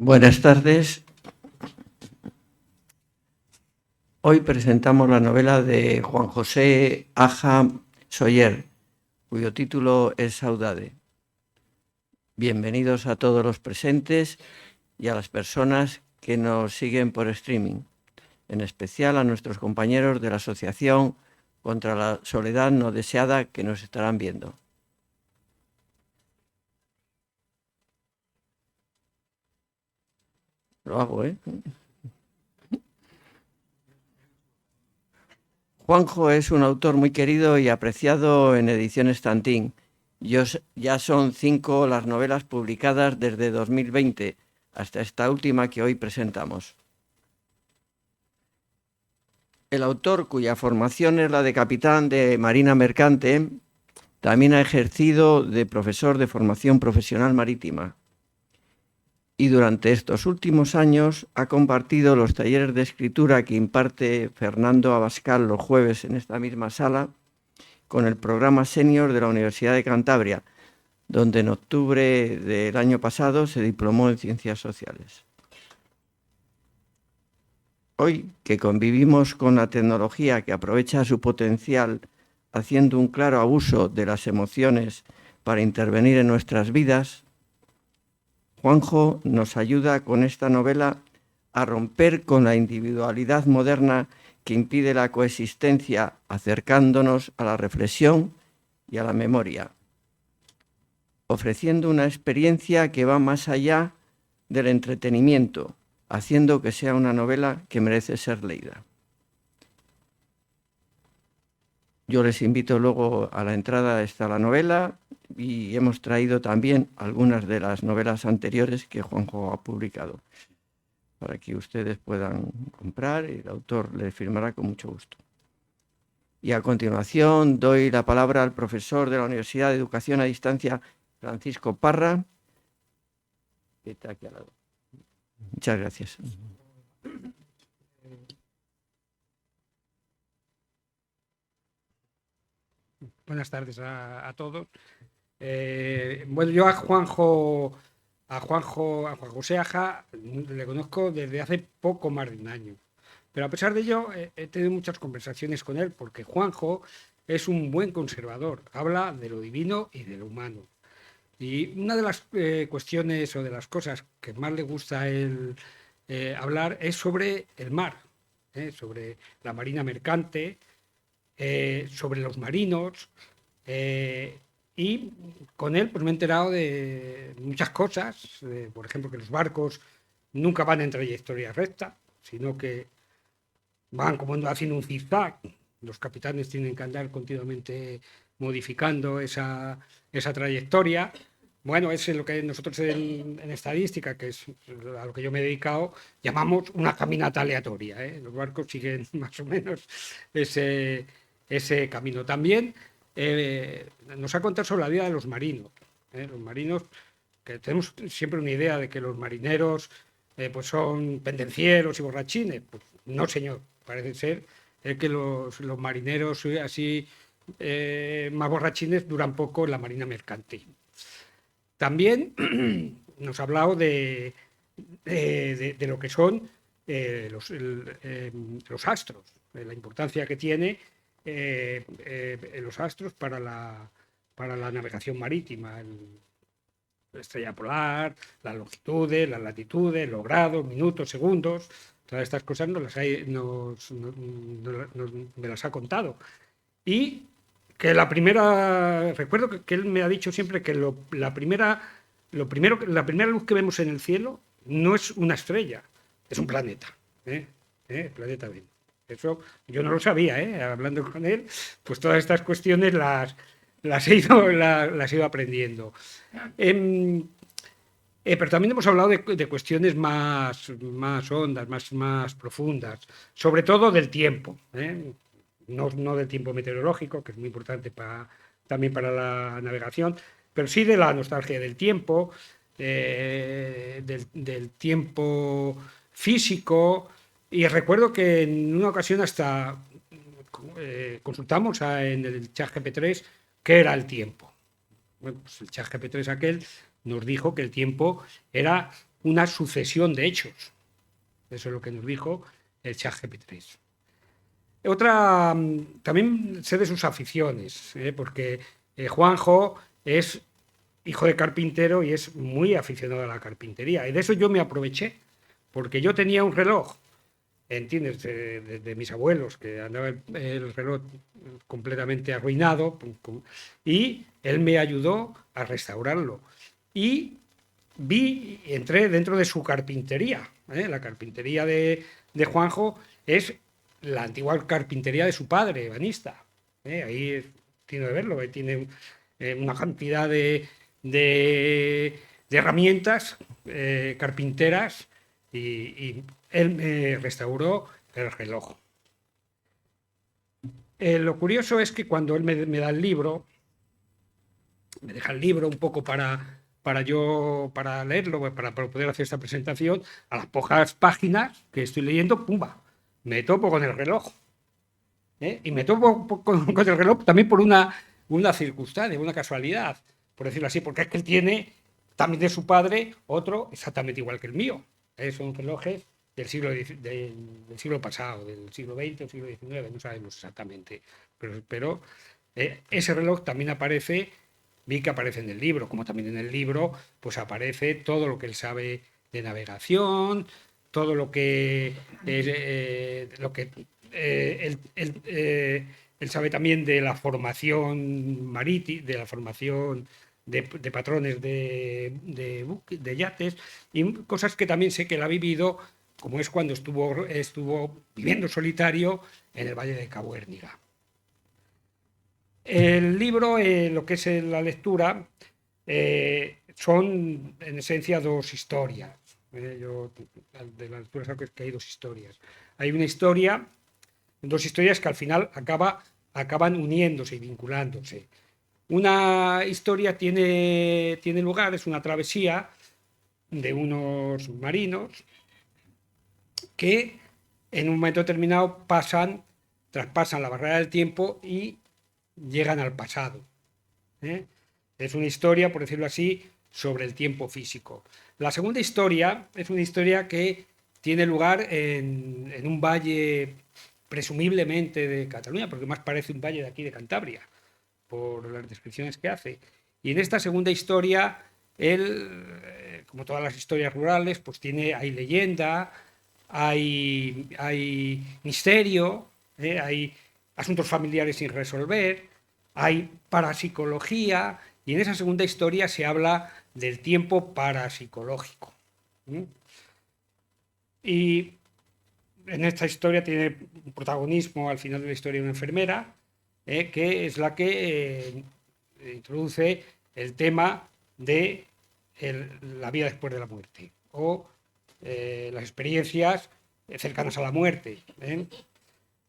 Buenas tardes. Hoy presentamos la novela de Juan José Aja Soller, cuyo título es Saudade. Bienvenidos a todos los presentes y a las personas que nos siguen por streaming, en especial a nuestros compañeros de la Asociación contra la Soledad No Deseada que nos estarán viendo. Lo hago, ¿eh? Juanjo es un autor muy querido y apreciado en Ediciones Tantín. Ya son 5 las novelas publicadas desde 2020 hasta esta última que hoy presentamos. El autor, cuya formación es la de capitán de Marina Mercante, también ha ejercido de profesor de formación profesional marítima. Y durante estos últimos años ha compartido los talleres de escritura que imparte Fernando Abascal los jueves en esta misma sala con el programa senior de la Universidad de Cantabria, donde en octubre del año pasado se diplomó en Ciencias Sociales. Hoy, que convivimos con la tecnología que aprovecha su potencial haciendo un claro abuso de las emociones para intervenir en nuestras vidas, Juanjo nos ayuda con esta novela a romper con la individualidad moderna que impide la coexistencia, acercándonos a la reflexión y a la memoria, ofreciendo una experiencia que va más allá del entretenimiento, haciendo que sea una novela que merece ser leída. Yo les invito luego a la entrada está la novela y hemos traído también algunas de las novelas anteriores que Juanjo ha publicado para que ustedes puedan comprar y el autor les firmará con mucho gusto. Y a continuación doy la palabra al profesor de la Universidad de Educación a Distancia, Francisco Parra, que está aquí al lado. Muchas gracias. Buenas tardes a todos. Bueno, yo a Juan José Aja le conozco desde hace poco más de un año. Pero a pesar de ello, he tenido muchas conversaciones con él porque Juanjo es un buen conservador. Habla de lo divino y de lo humano. Y una de las cuestiones o de las cosas que más le gusta a él hablar es sobre el mar, sobre la marina mercante, sobre los marinos. Y con él pues me he enterado de muchas cosas, por ejemplo que los barcos nunca van en trayectoria recta, sino que van como haciendo un zigzag. Los capitanes tienen que andar continuamente modificando esa trayectoria. Bueno, es lo que nosotros en estadística, que es a lo que yo me he dedicado, llamamos una caminata aleatoria, ¿eh? Los barcos siguen más o menos ese camino. También nos ha contado sobre la vida de los marinos. Los marinos, que tenemos siempre una idea de que los marineros pues son pendencieros y borrachines. Pues no, señor. Parece ser que los marineros así más borrachines duran poco en la marina mercantil. También nos ha hablado de lo que son los astros, la importancia que tiene los astros para la navegación marítima, la estrella polar, las longitudes, las latitudes, los grados, minutos, segundos. Todas estas cosas me las ha contado. Y que la primera, recuerdo que él me ha dicho siempre que la primera luz que vemos en el cielo no es una estrella, es un planeta, el planeta Venus. Eso yo no lo sabía, hablando con él, pues todas estas cuestiones las he ido aprendiendo. Pero también hemos hablado de cuestiones más hondas, más profundas, sobre todo del tiempo, no del tiempo meteorológico, que es muy importante también para la navegación, pero sí de la nostalgia del tiempo, del tiempo físico. Y recuerdo que en una ocasión hasta consultamos en el ChatGPT qué era el tiempo. Bueno, pues el ChatGPT aquel nos dijo que el tiempo era una sucesión de hechos. Eso es lo que nos dijo el ChatGPT-3. También sé de sus aficiones, porque Juanjo es hijo de carpintero y es muy aficionado a la carpintería. Y de eso yo me aproveché, porque yo tenía un reloj, ¿entiendes? De mis abuelos, que andaba el reloj completamente arruinado, y él me ayudó a restaurarlo. Y entré dentro de su carpintería. La carpintería de Juanjo es la antigua carpintería de su padre, ebanista. Ahí tiene que verlo, tiene una cantidad de herramientas carpinteras y él me restauró el reloj. Lo curioso es que cuando él me da el libro, me deja el libro un poco para leerlo, para poder hacer esta presentación, a las pocas páginas que estoy leyendo, ¡pumba!, me topo con el reloj. Y me topo con el reloj también por una circunstancia, una casualidad, por decirlo así, porque es que él tiene también de su padre otro exactamente igual que el mío. Son relojes del siglo pasado, del siglo XX o siglo XIX, no sabemos exactamente. Pero ese reloj también aparece, vi que aparece en el libro, como también en el libro, pues aparece todo lo que él sabe de navegación, todo lo que él sabe también de la formación marítima, de la formación de patrones de yates, y cosas que también sé que él ha vivido, como es cuando estuvo viviendo solitario en el Valle de Cabo Érniga. El libro, lo que es la lectura, son en esencia dos historias. Yo de la lectura saco que hay dos historias. Hay una historia, dos historias que al final acaban uniéndose y vinculándose. Una historia tiene lugar, es una travesía de unos marinos que en un momento determinado traspasan la barrera del tiempo y llegan al pasado. Es una historia, por decirlo así, sobre el tiempo físico. La segunda historia es una historia que tiene lugar en un valle presumiblemente de Cataluña, porque más parece un valle de aquí de Cantabria, por las descripciones que hace. Y en esta segunda historia, él, como todas las historias rurales, pues hay leyenda, hay misterio, hay asuntos familiares sin resolver, hay parapsicología, y en esa segunda historia se habla del tiempo parapsicológico. Y en esta historia tiene un protagonismo al final de la historia una enfermera, que es la que introduce el tema de la vida después de la muerte o las experiencias cercanas a la muerte.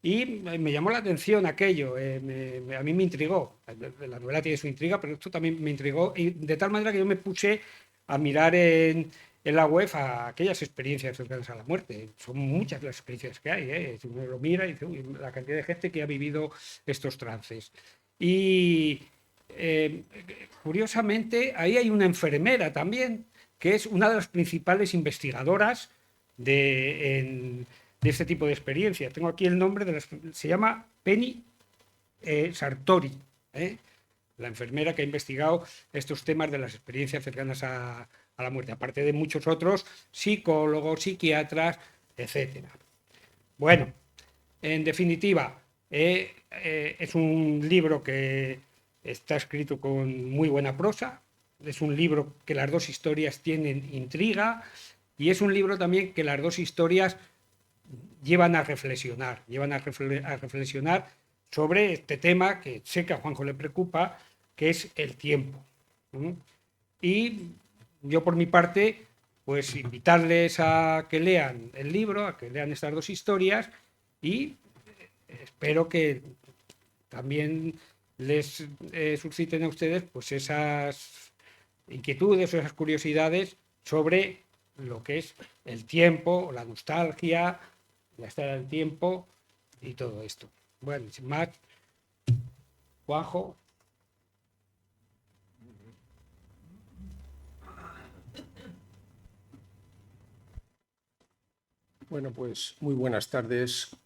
Y me llamó la atención aquello, a mí me intrigó. La novela tiene su intriga, pero esto también me intrigó, y de tal manera que yo me puse a mirar en la web a aquellas experiencias cercanas a la muerte. Son muchas las experiencias que hay, Si uno lo mira y dice, uy, la cantidad de gente que ha vivido estos trances. Y curiosamente, ahí hay una enfermera también, que es una de las principales investigadoras de este tipo de experiencias. Tengo aquí el nombre, se llama Penny Sartori, la enfermera que ha investigado estos temas de las experiencias cercanas a la muerte, aparte de muchos otros psicólogos, psiquiatras, etc. Bueno, en definitiva, es un libro que está escrito con muy buena prosa, es un libro que las dos historias tienen intriga, y es un libro también que las dos historias llevan a reflexionar sobre este tema que sé que a Juanjo le preocupa, que es el tiempo. Y yo por mi parte, pues invitarles a que lean el libro, a que lean estas dos historias, y espero que también les susciten a ustedes pues esas inquietudes o esas curiosidades sobre lo que es el tiempo, la nostalgia, la estar del tiempo y todo esto. Bueno, sin más, Juanjo. Bueno, pues muy buenas tardes.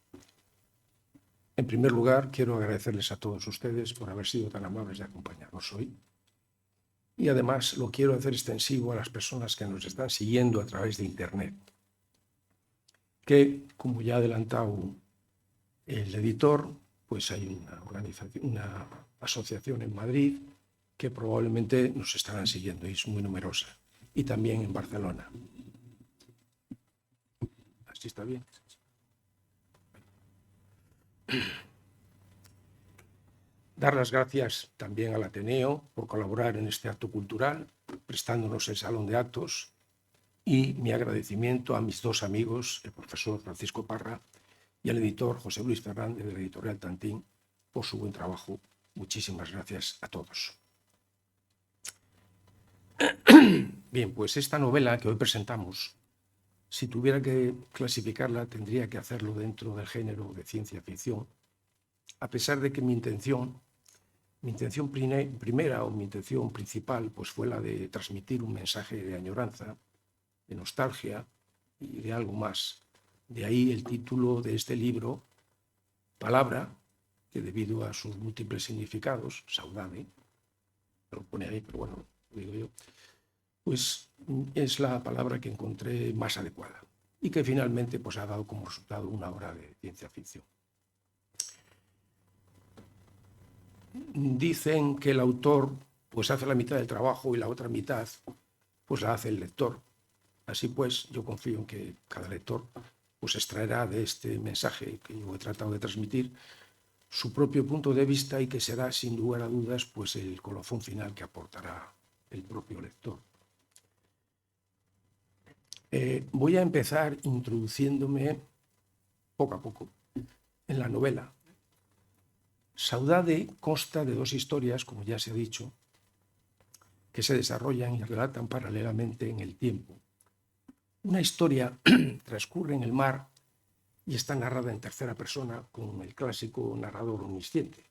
En primer lugar, quiero agradecerles a todos ustedes por haber sido tan amables de acompañarnos hoy. Y además lo quiero hacer extensivo a las personas que nos están siguiendo a través de Internet, que, como ya ha adelantado el editor, pues hay una asociación en Madrid que probablemente nos estarán siguiendo y es muy numerosa. Y también en Barcelona. ¿Así está bien? Dar las gracias también al Ateneo por colaborar en este acto cultural, prestándonos el salón de actos, y mi agradecimiento a mis dos amigos, el profesor Francisco Parra y al editor José Luis Fernández de la editorial Tantín, por su buen trabajo. Muchísimas gracias a todos. Bien, pues esta novela que hoy presentamos, si tuviera que clasificarla, tendría que hacerlo dentro del género de ciencia ficción, a pesar de que mi intención primera o mi intención principal pues fue la de transmitir un mensaje de añoranza, de nostalgia y de algo más. De ahí el título de este libro, Palabra, que debido a sus múltiples significados, saudade, lo pone ahí, pero bueno, lo digo yo, pues es la palabra que encontré más adecuada y que finalmente pues ha dado como resultado una obra de ciencia ficción. Dicen que el autor pues hace la mitad del trabajo y la otra mitad pues la hace el lector. Así pues, yo confío en que cada lector pues extraerá de este mensaje que yo he tratado de transmitir su propio punto de vista y que será sin lugar a dudas pues el colofón final que aportará el propio lector. Voy a empezar introduciéndome poco a poco en la novela. Saudade consta de dos historias, como ya se ha dicho, que se desarrollan y relatan paralelamente en el tiempo. Una historia transcurre en el mar y está narrada en tercera persona con el clásico narrador omnisciente.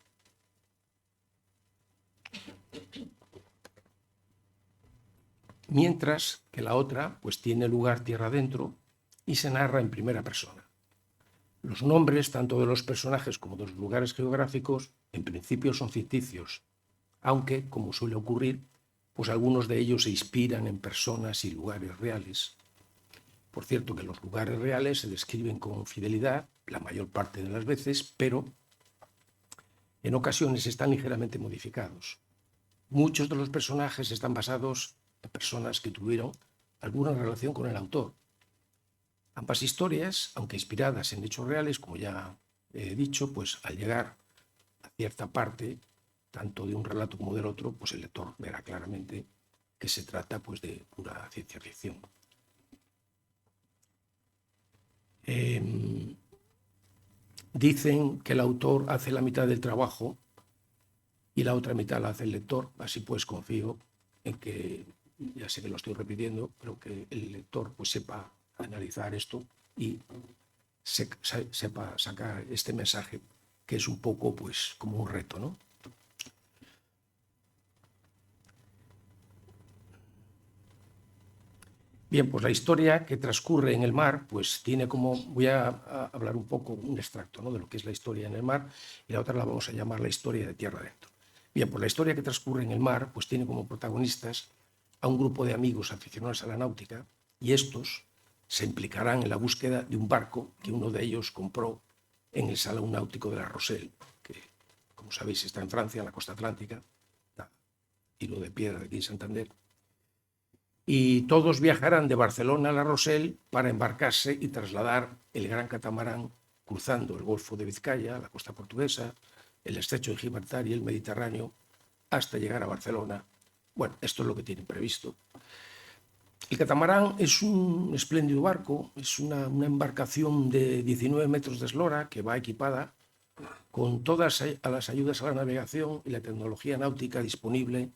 Mientras que la otra pues tiene lugar tierra adentro y se narra en primera persona. Los nombres, tanto de los personajes como de los lugares geográficos, en principio son ficticios, aunque, como suele ocurrir, pues algunos de ellos se inspiran en personas y lugares reales. Por cierto, que los lugares reales se describen con fidelidad la mayor parte de las veces, pero en ocasiones están ligeramente modificados. Muchos de los personajes están basados en personas que tuvieron alguna relación con el autor. Ambas historias, aunque inspiradas en hechos reales, como ya he dicho, pues al llegar a cierta parte, tanto de un relato como del otro, pues el lector verá claramente que se trata pues de pura ciencia ficción. Dicen que el autor hace la mitad del trabajo y la otra mitad la hace el lector. Así pues confío en que, ya sé que lo estoy repitiendo, pero que el lector pues sepa analizar esto y sepa sacar este mensaje, que es un poco pues como un reto, ¿no? Bien, pues la historia que transcurre en el mar, pues tiene como, voy a hablar un poco, un extracto, ¿no?, de lo que es la historia en el mar, y la otra la vamos a llamar la historia de tierra adentro. Bien, pues la historia que transcurre en el mar, pues tiene como protagonistas a un grupo de amigos aficionados a la náutica, y estos se implicarán en la búsqueda de un barco que uno de ellos compró en el Salón Náutico de La Rochelle, que, como sabéis, está en Francia, en la costa atlántica, hilo de piedra de aquí en Santander. Y todos viajarán de Barcelona a La Rochelle para embarcarse y trasladar el gran catamarán cruzando el Golfo de Vizcaya, la costa portuguesa, el estrecho de Gibraltar y el Mediterráneo hasta llegar a Barcelona. Bueno, esto es lo que tienen previsto. El catamarán es un espléndido barco, es una embarcación de 19 metros de eslora que va equipada con todas las ayudas a la navegación y la tecnología náutica disponible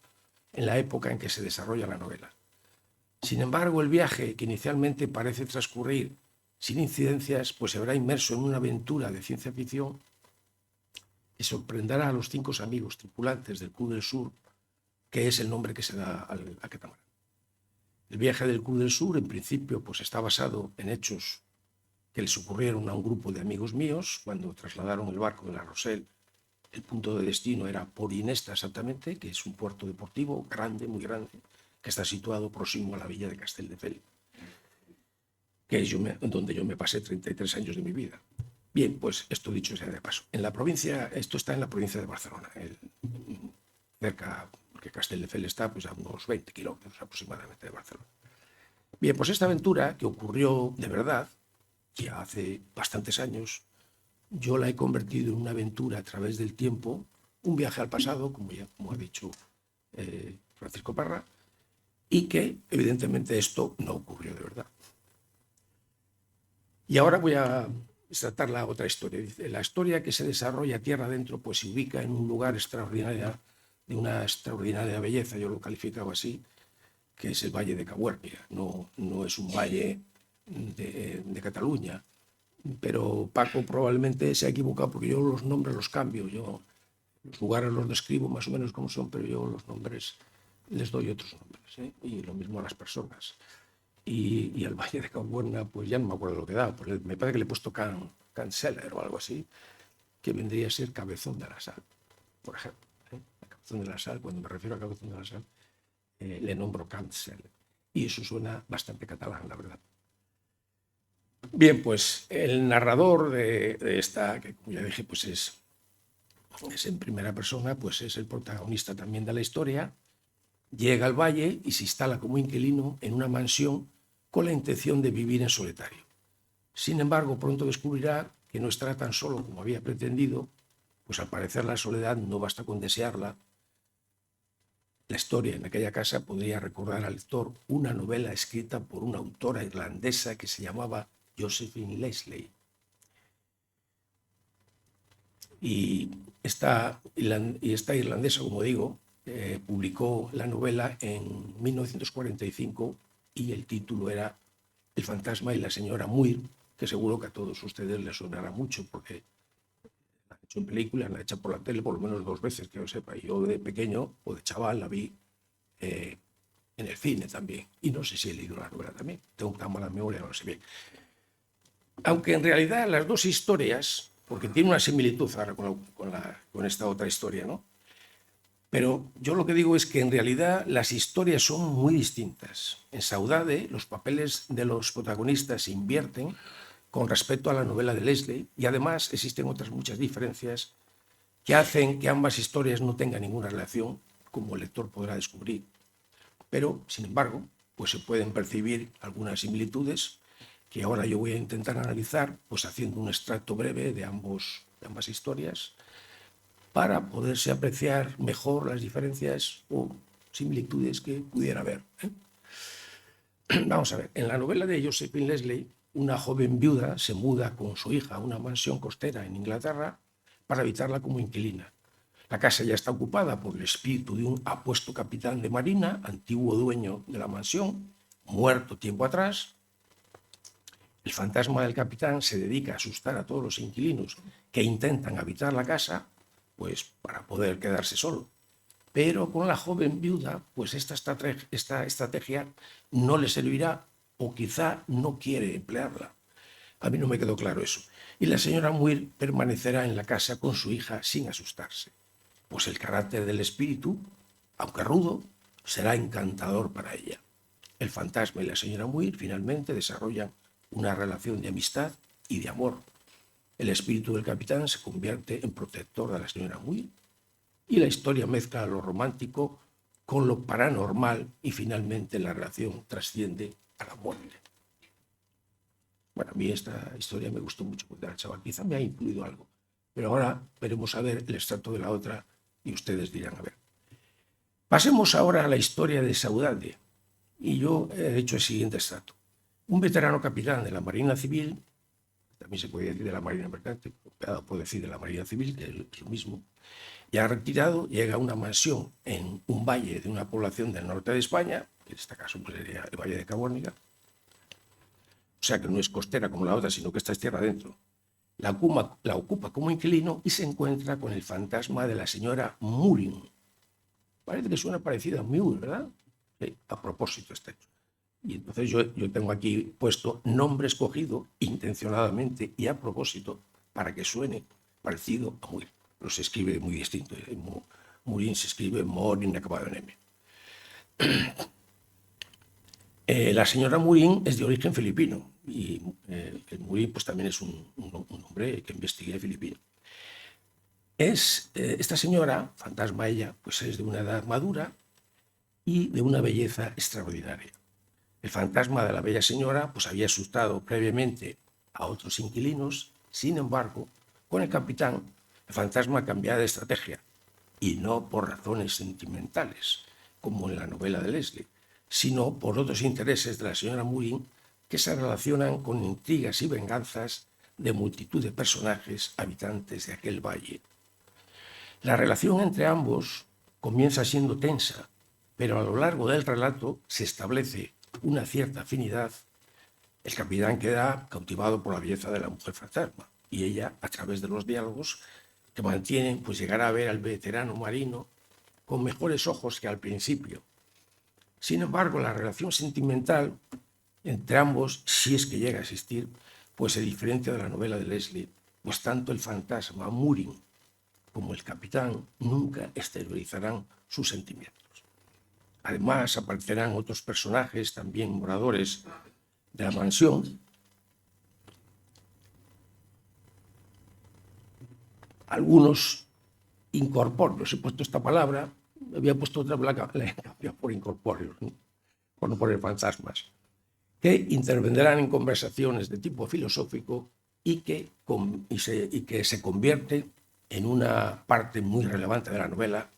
en la época en que se desarrolla la novela. Sin embargo, el viaje, que inicialmente parece transcurrir sin incidencias, pues se verá inmerso en una aventura de ciencia ficción que sorprenderá a los 5 amigos tripulantes del Club del Sur, que es el nombre que se da al catamarán. El viaje del Club del Sur, en principio, pues está basado en hechos que les ocurrieron a un grupo de amigos míos cuando trasladaron el barco de La Rochelle. El punto de destino era Port Inesta, exactamente, que es un puerto deportivo grande, muy grande, que está situado próximo a la villa de Castelldefels, que es donde yo me pasé 33 años de mi vida. Bien, pues esto dicho sea de paso. En la provincia, esto está en la provincia de Barcelona, cerca, porque Castelldefels está pues, a unos 20 kilómetros aproximadamente de Barcelona. Bien, pues esta aventura que ocurrió de verdad, ya hace bastantes años, yo la he convertido en una aventura a través del tiempo, un viaje al pasado, como ha dicho Francisco Parra, y que evidentemente esto no ocurrió de verdad. Y ahora voy a tratar la otra historia. Dice, la historia que se desarrolla tierra adentro pues se ubica en un lugar extraordinario, de una extraordinaria belleza, yo lo calificaba así, que es el Valle de Cabuèrnia. No es un valle de Cataluña, pero Paco probablemente se ha equivocado porque yo los nombres los cambio, yo los lugares los describo más o menos como son, pero yo los nombres les doy otros nombres, ¿eh? Y lo mismo a las personas. Y al Valle de Cabuèrnia, pues ya no me acuerdo lo que da, pues me parece que le he puesto Canceller o algo así, que vendría a ser Cabezón de la Sal, por ejemplo. La Cabezón de la Sal, cuando me refiero a Cabezón de la Sal, le nombro Canceller. Y eso suena bastante catalán, la verdad. Bien, pues el narrador de esta, que como ya dije, pues es en primera persona, pues es el protagonista también de la historia. Llega al valle y se instala como inquilino en una mansión con la intención de vivir en solitario. Sin embargo, pronto descubrirá que no estará tan solo como había pretendido, pues al parecer la soledad no basta con desearla. La historia en aquella casa podría recordar al lector una novela escrita por una autora irlandesa que se llamaba Josephine Leslie. Y esta irlandesa, como digo, publicó la novela en 1945 y el título era El fantasma y la señora Muir, que seguro que a todos ustedes les sonará mucho porque la han hecho en película, la han hecho por la tele por lo menos 2 veces, que yo sepa. Yo de pequeño o de chaval la vi en el cine también. Y no sé si he leído la novela también. Tengo tan mala memoria, no lo sé bien. Aunque en realidad las dos historias, porque tiene una similitud ahora con esta otra historia, ¿no? Pero yo lo que digo es que en realidad las historias son muy distintas. En Saudade los papeles de los protagonistas se invierten con respecto a la novela de Leslie y además existen otras muchas diferencias que hacen que ambas historias no tengan ninguna relación, como el lector podrá descubrir. Pero, sin embargo, pues se pueden percibir algunas similitudes que ahora yo voy a intentar analizar, pues haciendo un extracto breve de ambas historias, para poderse apreciar mejor las diferencias o similitudes que pudiera haber. Vamos a ver, en la novela de Josephine Leslie, una joven viuda se muda con su hija a una mansión costera en Inglaterra para habitarla como inquilina. La casa ya está ocupada por el espíritu de un apuesto capitán de marina, antiguo dueño de la mansión, muerto tiempo atrás. El fantasma del capitán se dedica a asustar a todos los inquilinos que intentan habitar la casa, pues para poder quedarse solo. Pero con la joven viuda, pues esta estrategia no le servirá o quizá no quiere emplearla. A mí no me quedó claro eso. Y la señora Muir permanecerá en la casa con su hija sin asustarse. Pues el carácter del espíritu, aunque rudo, será encantador para ella. El fantasma y la señora Muir finalmente desarrollan una relación de amistad y de amor. El espíritu del capitán se convierte en protector de la señora Muir y la historia mezcla lo romántico con lo paranormal y finalmente la relación trasciende a la muerte. Bueno, a mí esta historia me gustó mucho cuando era chaval, quizá me ha influido algo, pero ahora veremos a ver el extracto de la otra y ustedes dirán a ver. Pasemos ahora a la historia de Saudade y yo he hecho el siguiente extracto. Un veterano capitán de la Marina Civil, también se puede decir de la Marina Mercante, puedo decir de la Marina Civil, que es lo mismo, ya retirado, llega a una mansión en un valle de una población del norte de España, que en este caso pues, sería el Valle de Cabuèrnia, o sea que no es costera como la otra, sino que esta es tierra adentro. La ocupa como inquilino y se encuentra con el fantasma de la señora Muir. Parece que suena parecido a Muir, ¿verdad? Sí, a propósito está hecho. Y entonces yo tengo aquí puesto nombre escogido intencionadamente y a propósito para que suene parecido a Murín. Pero se escribe muy distinto. Murín se escribe Morin acabado en M. La señora Murín es de origen filipino y el Murín pues, también es un hombre que investigué filipino. Esta señora, fantasma ella, pues es de una edad madura y de una belleza extraordinaria. El fantasma de la bella señora pues, había asustado previamente a otros inquilinos. Sin embargo, con el capitán, el fantasma cambiaba de estrategia, y no por razones sentimentales, como en la novela de Leslie, sino por otros intereses de la señora Murín que se relacionan con intrigas y venganzas de multitud de personajes habitantes de aquel valle. La relación entre ambos comienza siendo tensa, pero a lo largo del relato se establece una cierta afinidad. El capitán queda cautivado por la belleza de la mujer fantasma y ella, a través de los diálogos que mantienen, pues llegará a ver al veterano marino con mejores ojos que al principio. Sin embargo, la relación sentimental entre ambos, si es que llega a existir, pues se diferencia de la novela de Leslie, pues tanto el fantasma Murín como el capitán nunca exteriorizarán sus sentimientos. Además, aparecerán otros personajes, también moradores de la mansión. Algunos incorpóreos, he puesto esta palabra, había puesto otra, la he cambiado por incorpóreos, ¿no? Por no poner fantasmas, que intervendrán en conversaciones de tipo filosófico y que se convierte en una parte muy relevante de la novela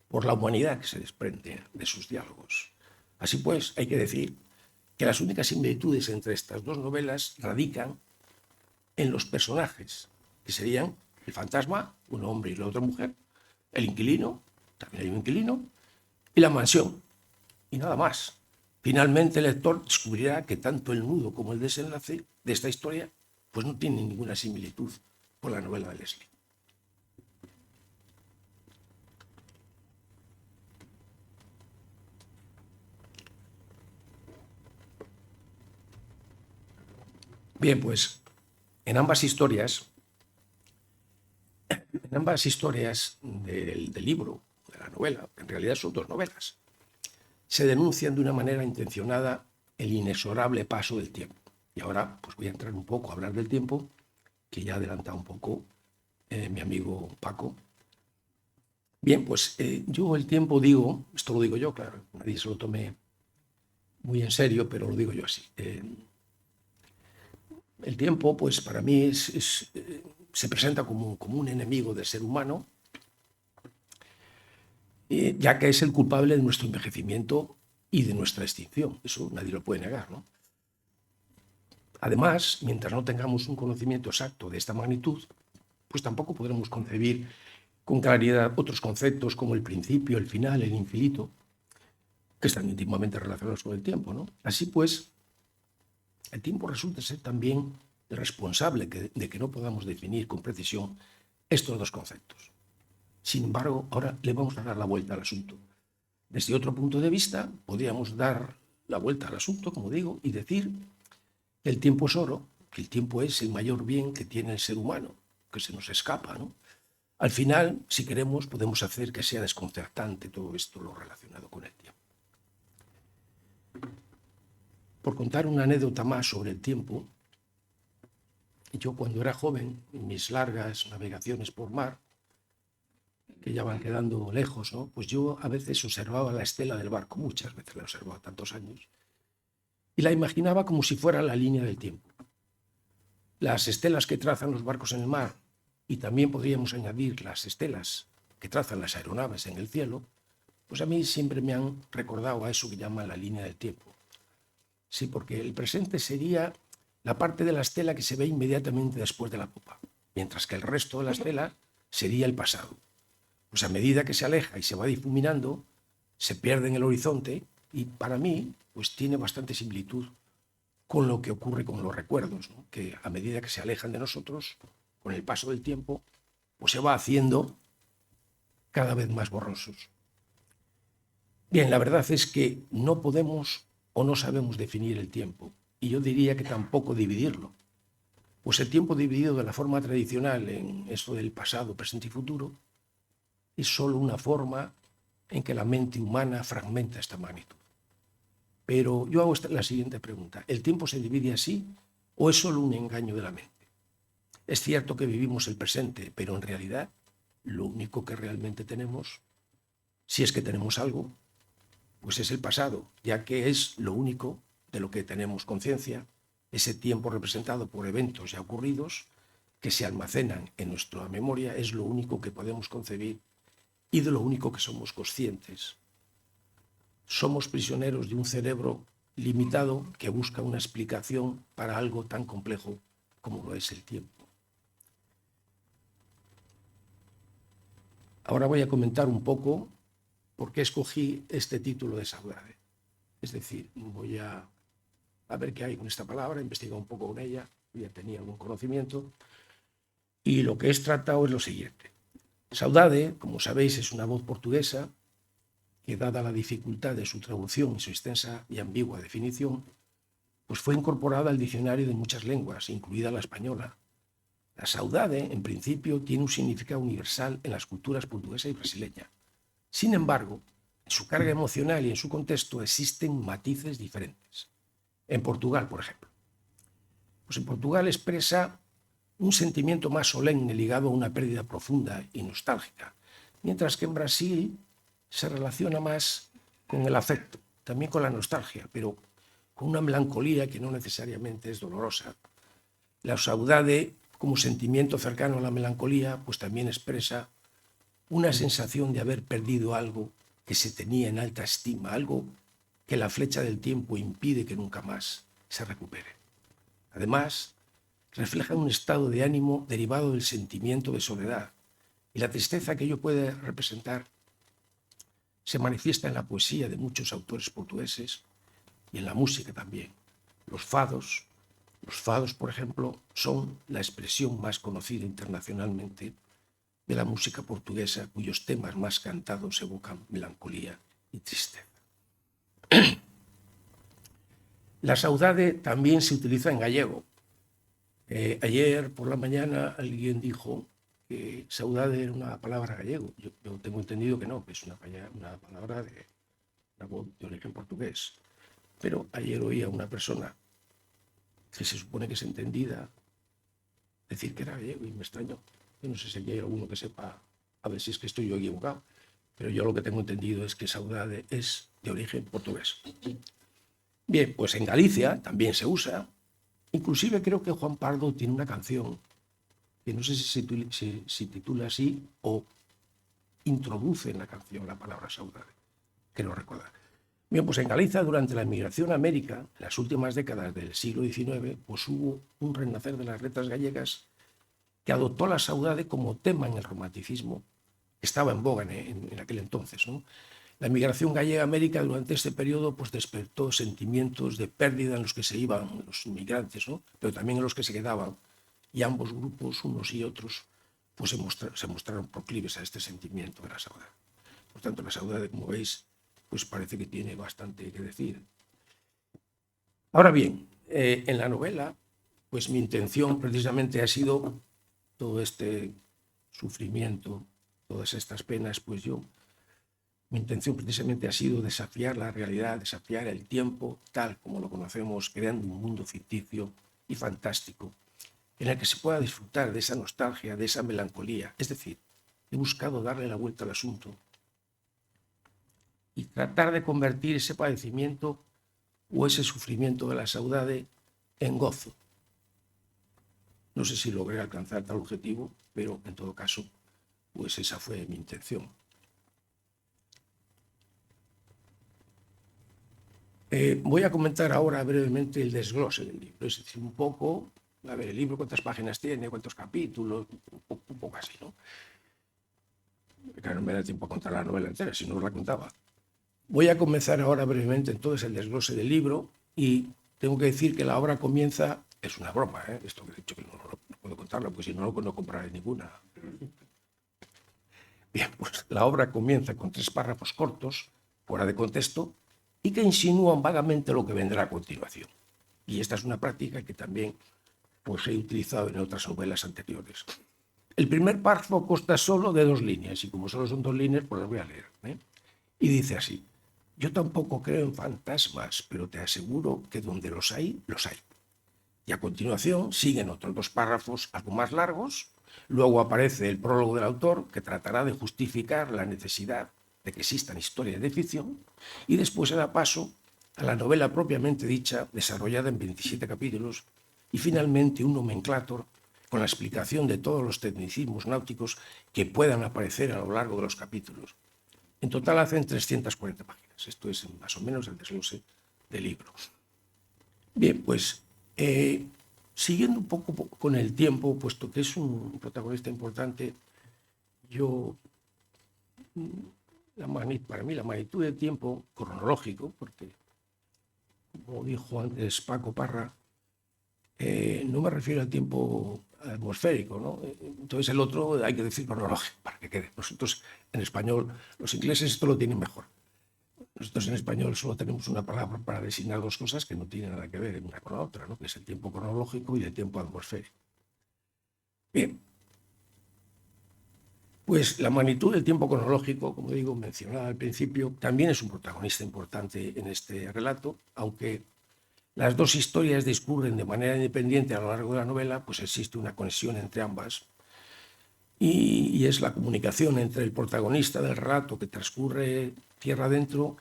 por la humanidad que se desprende de sus diálogos. Así pues, hay que decir que las únicas similitudes entre estas dos novelas radican en los personajes, que serían el fantasma, un hombre y la otra mujer, el inquilino, también hay un inquilino, y la mansión, y nada más. Finalmente el lector descubrirá que tanto el nudo como el desenlace de esta historia pues no tienen ninguna similitud con la novela de Leslie. Bien, pues en ambas historias del libro, de la novela, en realidad son dos novelas, se denuncian de una manera intencionada el inexorable paso del tiempo. Y ahora pues voy a entrar un poco a hablar del tiempo, que ya ha adelantado un poco mi amigo Paco. Bien, pues yo el tiempo digo, esto lo digo yo, claro, nadie se lo tome muy en serio, pero lo digo yo así. El tiempo, pues para mí se presenta como un enemigo del ser humano, ya que es el culpable de nuestro envejecimiento y de nuestra extinción. Eso nadie lo puede negar, ¿no? Además, mientras no tengamos un conocimiento exacto de esta magnitud, pues tampoco podremos concebir con claridad otros conceptos como el principio, el final, el infinito, que están íntimamente relacionados con el tiempo, ¿no? Así pues, el tiempo resulta ser también el responsable de que no podamos definir con precisión estos dos conceptos. Sin embargo, ahora le vamos a dar la vuelta al asunto. Desde otro punto de vista, podríamos dar la vuelta al asunto, como digo, y decir que el tiempo es oro, que el tiempo es el mayor bien que tiene el ser humano, que se nos escapa, ¿no? Al final, si queremos, podemos hacer que sea desconcertante todo esto lo relacionado con el tiempo. Por contar una anécdota más sobre el tiempo, yo cuando era joven, en mis largas navegaciones por mar, que ya van quedando lejos, ¿no? Pues yo a veces observaba la estela del barco, muchas veces la observaba tantos años, y la imaginaba como si fuera la línea del tiempo. Las estelas que trazan los barcos en el mar, y también podríamos añadir las estelas que trazan las aeronaves en el cielo, pues a mí siempre me han recordado a eso que llaman la línea del tiempo. Sí, porque el presente sería la parte de la estela que se ve inmediatamente después de la popa, mientras que el resto de la estela sería el pasado. Pues a medida que se aleja y se va difuminando, se pierde en el horizonte y para mí pues tiene bastante similitud con lo que ocurre con los recuerdos, ¿no? Que a medida que se alejan de nosotros, con el paso del tiempo, pues se va haciendo cada vez más borrosos. Bien, la verdad es que no podemos o no sabemos definir el tiempo. Y yo diría que tampoco dividirlo. Pues el tiempo dividido de la forma tradicional en esto del pasado, presente y futuro es solo una forma en que la mente humana fragmenta esta magnitud. Pero yo hago la siguiente pregunta. ¿El tiempo se divide así o es solo un engaño de la mente? Es cierto que vivimos el presente, pero en realidad lo único que realmente tenemos, si es que tenemos algo, pues es el pasado, ya que es lo único de lo que tenemos conciencia, ese tiempo representado por eventos ya ocurridos que se almacenan en nuestra memoria, es lo único que podemos concebir y de lo único que somos conscientes. Somos prisioneros de un cerebro limitado que busca una explicación para algo tan complejo como lo es el tiempo. Ahora voy a comentar un poco por qué escogí este título de Saudade. Es decir, voy a ver qué hay con esta palabra, investigar un poco con ella, ya tenía algún conocimiento, y lo que es tratado es lo siguiente. Saudade, como sabéis, es una voz portuguesa que, dada la dificultad de su traducción y su extensa y ambigua definición, pues fue incorporada al diccionario de muchas lenguas, incluida la española. La saudade, en principio, tiene un significado universal en las culturas portuguesa y brasileña. Sin embargo, en su carga emocional y en su contexto existen matices diferentes. En Portugal, por ejemplo. Pues en Portugal expresa un sentimiento más solemne ligado a una pérdida profunda y nostálgica, mientras que en Brasil se relaciona más con el afecto, también con la nostalgia, pero con una melancolía que no necesariamente es dolorosa. La saudade, como sentimiento cercano a la melancolía, pues también expresa una sensación de haber perdido algo que se tenía en alta estima, algo que la flecha del tiempo impide que nunca más se recupere. Además, refleja un estado de ánimo derivado del sentimiento de soledad, y la tristeza que ello puede representar se manifiesta en la poesía de muchos autores portugueses y en la música también. Los fados, por ejemplo, son la expresión más conocida internacionalmente de la música portuguesa, cuyos temas más cantados evocan melancolía y tristeza. La saudade también se utiliza en gallego. Ayer por la mañana alguien dijo que saudade era una palabra gallego. Yo tengo entendido que no, que es una palabra de origen portugués. Pero ayer oí a una persona que se supone que es entendida decir que era gallego y me extrañó. Yo no sé si hay alguno que sepa, a ver si es que estoy yo equivocado, pero yo lo que tengo entendido es que saudade es de origen portugués. Bien, pues en Galicia también se usa. Inclusive creo que Juan Pardo tiene una canción que no sé si se titula así o introduce en la canción la palabra saudade, que lo recuerda. Bien, pues en Galicia, durante la emigración a América, en las últimas décadas del siglo XIX, pues hubo un renacer de las letras gallegas que adoptó la saudade como tema en el romanticismo que estaba en boga en aquel entonces, ¿no? La migración gallega a América durante este periodo pues despertó sentimientos de pérdida en los que se iban los inmigrantes, ¿no? Pero también en los que se quedaban. Y ambos grupos, unos y otros, pues se mostraron proclives a este sentimiento de la saudade. Por tanto, la saudade, como veis, pues parece que tiene bastante que decir. Ahora bien, en la novela, pues mi intención precisamente ha sido todo este sufrimiento, todas estas penas, pues mi intención precisamente ha sido desafiar la realidad, desafiar el tiempo tal como lo conocemos, creando un mundo ficticio y fantástico en el que se pueda disfrutar de esa nostalgia, de esa melancolía. Es decir, he buscado darle la vuelta al asunto y tratar de convertir ese padecimiento o ese sufrimiento de la saudade en gozo. No sé si logré alcanzar tal objetivo, pero en todo caso, pues esa fue mi intención. Voy a comentar ahora brevemente el desglose del libro, es decir, un poco, a ver, el libro cuántas páginas tiene, cuántos capítulos, un poco así, ¿no? Claro, no me da tiempo a contar la novela entera, si no la contaba. Voy a comenzar ahora brevemente entonces el desglose del libro y tengo que decir que la obra comienza, es una broma, esto que he dicho que no puedo contarlo, porque si no, no compraré ninguna. Bien, pues la obra comienza con 3 párrafos cortos, fuera de contexto, y que insinúan vagamente lo que vendrá a continuación. Y esta es una práctica que también pues, he utilizado en otras novelas anteriores. El primer párrafo consta solo de 2 líneas, y como solo son 2 líneas, pues las voy a leer. Y dice así: yo tampoco creo en fantasmas, pero te aseguro que donde los hay, los hay. Y a continuación siguen otros 2 párrafos algo más largos. Luego aparece el prólogo del autor, que tratará de justificar la necesidad de que existan historias de ficción, y después se da paso a la novela propiamente dicha, desarrollada en 27 capítulos, y finalmente un nomenclátor con la explicación de todos los tecnicismos náuticos que puedan aparecer a lo largo de los capítulos. En total hacen 340 páginas. Esto es más o menos el desglose del libro. Bien, pues siguiendo un poco con el tiempo, puesto que es un protagonista importante, para mí la magnitud del tiempo cronológico, porque como dijo antes Paco Parra, no me refiero al tiempo atmosférico, ¿no? Entonces el otro hay que decir cronológico para que quede. Nosotros en español, los ingleses esto lo tienen mejor. Nosotros en español solo tenemos una palabra para designar 2 cosas que no tienen nada que ver una con la otra, ¿no? Que es el tiempo cronológico y el tiempo atmosférico. Bien, pues la magnitud del tiempo cronológico, como digo, mencionada al principio, también es un protagonista importante en este relato, aunque las 2 historias discurren de manera independiente a lo largo de la novela, pues existe una conexión entre ambas, y es la comunicación entre el protagonista del relato que transcurre tierra adentro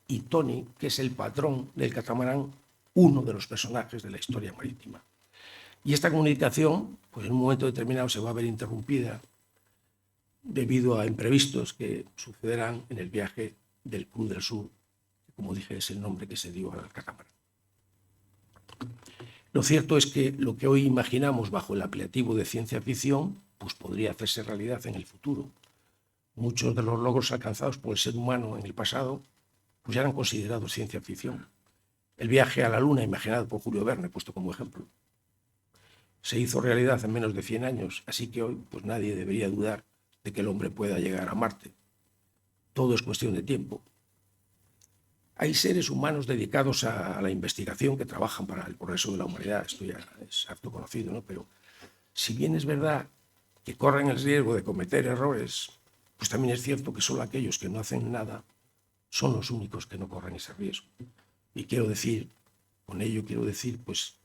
y Tony, que es el patrón del catamarán, uno de los personajes de la historia marítima. Y esta comunicación, pues en un momento determinado se va a ver interrumpida debido a imprevistos que sucederán en el viaje del Cruz del Sur, que, como dije, es el nombre que se dio al catamarán. Lo cierto es que lo que hoy imaginamos bajo el apelativo de ciencia ficción, pues podría hacerse realidad en el futuro. Muchos de los logros alcanzados por el ser humano en el pasado pues ya eran considerados ciencia ficción. El viaje a la Luna, imaginado por Julio Verne, puesto como ejemplo, se hizo realidad en menos de 100 años, así que hoy pues nadie debería dudar de que el hombre pueda llegar a Marte. Todo es cuestión de tiempo. Hay seres humanos dedicados a la investigación que trabajan para el progreso de la humanidad, esto ya es harto conocido, ¿no? Pero si bien es verdad que corren el riesgo de cometer errores, pues también es cierto que solo aquellos que no hacen nada son los únicos que no corren ese riesgo. Y con ello quiero decir, pues,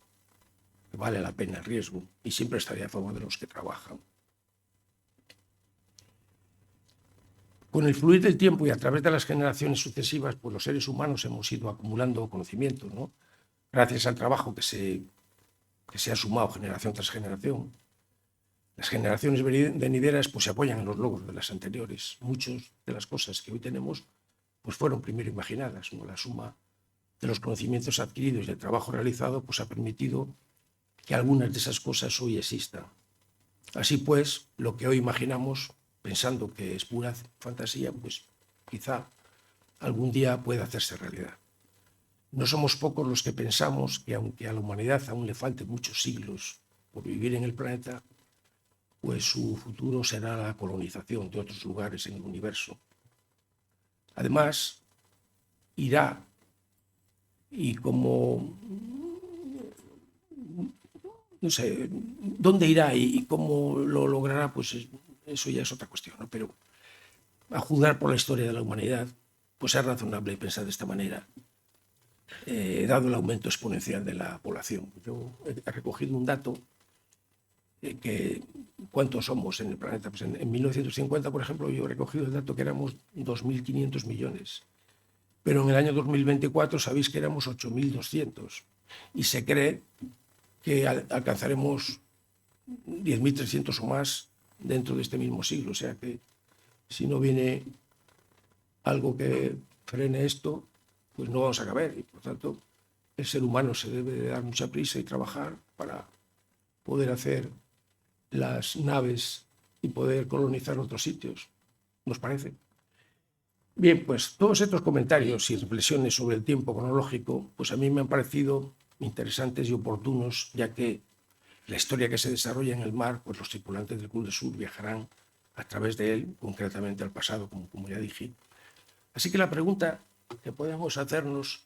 que vale la pena el riesgo, y siempre estaría a favor de los que trabajan. Con el fluir del tiempo y a través de las generaciones sucesivas, pues los seres humanos hemos ido acumulando conocimientos, ¿no? Gracias al trabajo que se ha sumado generación tras generación. Las generaciones venideras pues se apoyan en los logros de las anteriores. Muchas de las cosas que hoy tenemos pues fueron primero imaginadas, ¿no? La suma de los conocimientos adquiridos y el trabajo realizado pues ha permitido que algunas de esas cosas hoy existan. Así pues, lo que hoy imaginamos, pensando que es pura fantasía, pues quizá algún día pueda hacerse realidad. No somos pocos los que pensamos que aunque a la humanidad aún le falten muchos siglos por vivir en el planeta, pues su futuro será la colonización de otros lugares en el universo. Además, irá, y como, no sé, dónde irá y cómo lo logrará, pues eso ya es otra cuestión, ¿no? Pero a juzgar por la historia de la humanidad, pues es razonable pensar de esta manera, dado el aumento exponencial de la población. Yo he recogido un dato que ¿cuántos somos en el planeta? Pues en 1950, por ejemplo, yo he recogido el dato que éramos 2.500 millones. Pero en el año 2024 sabéis que éramos 8.200. Y se cree que alcanzaremos 10.300 o más dentro de este mismo siglo. O sea que si no viene algo que frene esto, pues no vamos a caber. Y por tanto, el ser humano se debe de dar mucha prisa y trabajar para poder hacer las naves y poder colonizar otros sitios. ¿Nos parece? Bien, pues todos estos comentarios y reflexiones sobre el tiempo cronológico, pues a mí me han parecido interesantes y oportunos, ya que la historia que se desarrolla en el mar, pues los tripulantes del Cruz del Sur viajarán a través de él, concretamente al pasado, como ya dije. Así que la pregunta que podemos hacernos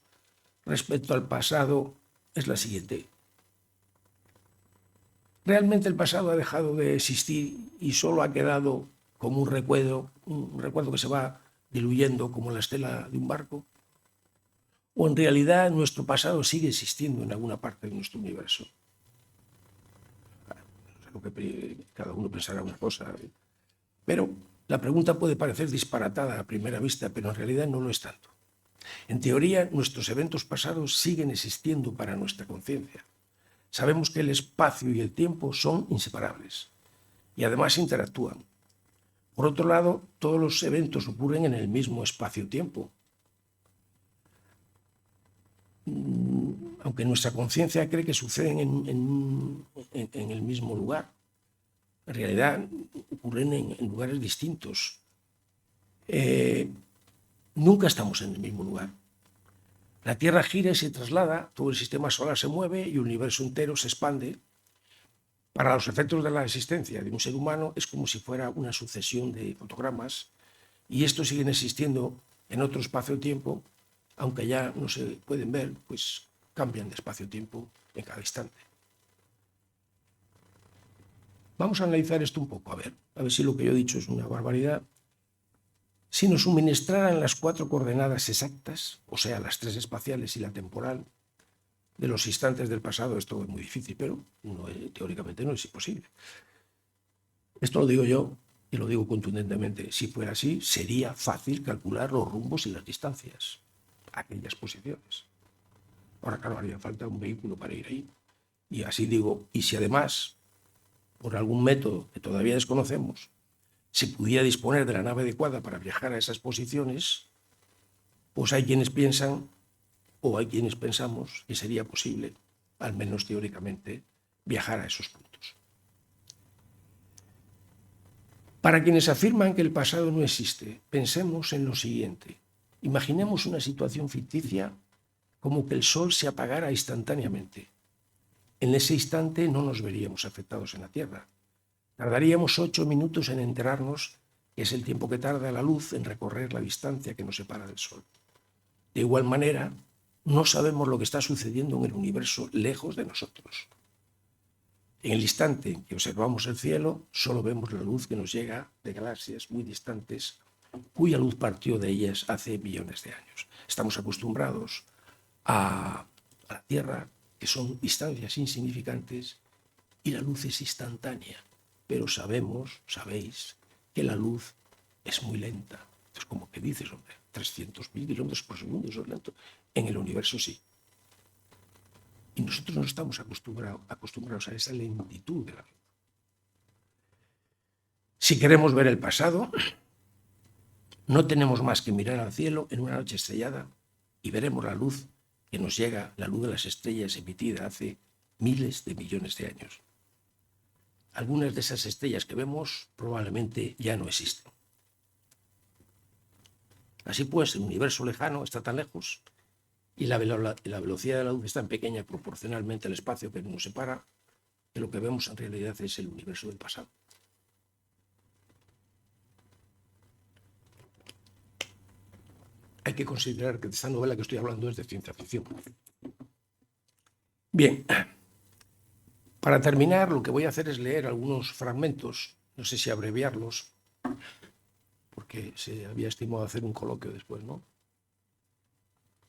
respecto al pasado es la siguiente. ¿Realmente el pasado ha dejado de existir y solo ha quedado como un recuerdo que se va diluyendo como la estela de un barco? ¿O en realidad nuestro pasado sigue existiendo en alguna parte de nuestro universo? No sé, cada uno pensará una cosa, pero la pregunta puede parecer disparatada a primera vista, pero en realidad no lo es tanto. En teoría, nuestros eventos pasados siguen existiendo para nuestra conciencia. Sabemos que el espacio y el tiempo son inseparables y además interactúan. Por otro lado, todos los eventos ocurren en el mismo espacio-tiempo. Aunque nuestra conciencia cree que suceden en el mismo lugar, en realidad ocurren en lugares distintos. Nunca estamos en el mismo lugar. La Tierra gira y se traslada, todo el sistema solar se mueve y el universo entero se expande. Para los efectos de la existencia de un ser humano es como si fuera una sucesión de fotogramas y estos siguen existiendo en otro espacio-tiempo, aunque ya no se pueden ver, pues cambian de espacio-tiempo en cada instante. Vamos a analizar esto un poco, a ver si lo que yo he dicho es una barbaridad. Si nos suministraran las 4 coordenadas exactas, o sea, las 3 espaciales y la temporal, de los instantes del pasado, esto es muy difícil, pero teóricamente no es imposible. Esto lo digo yo y lo digo contundentemente. Si fuera así, sería fácil calcular los rumbos y las distancias a aquellas posiciones. Ahora, claro, haría falta un vehículo para ir ahí. Y así digo, y si además, por algún método que todavía desconocemos, se pudiera disponer de la nave adecuada para viajar a esas posiciones, pues hay quienes piensan, o hay quienes pensamos, que sería posible, al menos teóricamente, viajar a esos puntos. Para quienes afirman que el pasado no existe, pensemos en lo siguiente. Imaginemos una situación ficticia como que el sol se apagara instantáneamente. En ese instante no nos veríamos afectados en la Tierra. Tardaríamos 8 minutos en enterarnos que es el tiempo que tarda la luz en recorrer la distancia que nos separa del Sol. De igual manera, no sabemos lo que está sucediendo en el universo lejos de nosotros. En el instante en que observamos el cielo, solo vemos la luz que nos llega de galaxias muy distantes, cuya luz partió de ellas hace millones de años. Estamos acostumbrados a la Tierra, que son distancias insignificantes, y la luz es instantánea. Pero sabéis, que la luz es muy lenta. Es como que dices, hombre, 300.000 kilómetros por segundo, eso es lento. En el universo sí. Y nosotros no estamos acostumbrados a esa lentitud de la luz. Si queremos ver el pasado, no tenemos más que mirar al cielo en una noche estrellada y veremos la luz que nos llega, la luz de las estrellas emitida hace miles de millones de años. Algunas de esas estrellas que vemos probablemente ya no existen. Así pues, el universo lejano está tan lejos y la velocidad de la luz es tan pequeña proporcionalmente al espacio que nos separa, que lo que vemos en realidad es el universo del pasado. Hay que considerar que esta novela que estoy hablando es de ciencia ficción. Bien. Para terminar, lo que voy a hacer es leer algunos fragmentos, no sé si abreviarlos, porque se había estimado hacer un coloquio después, ¿no?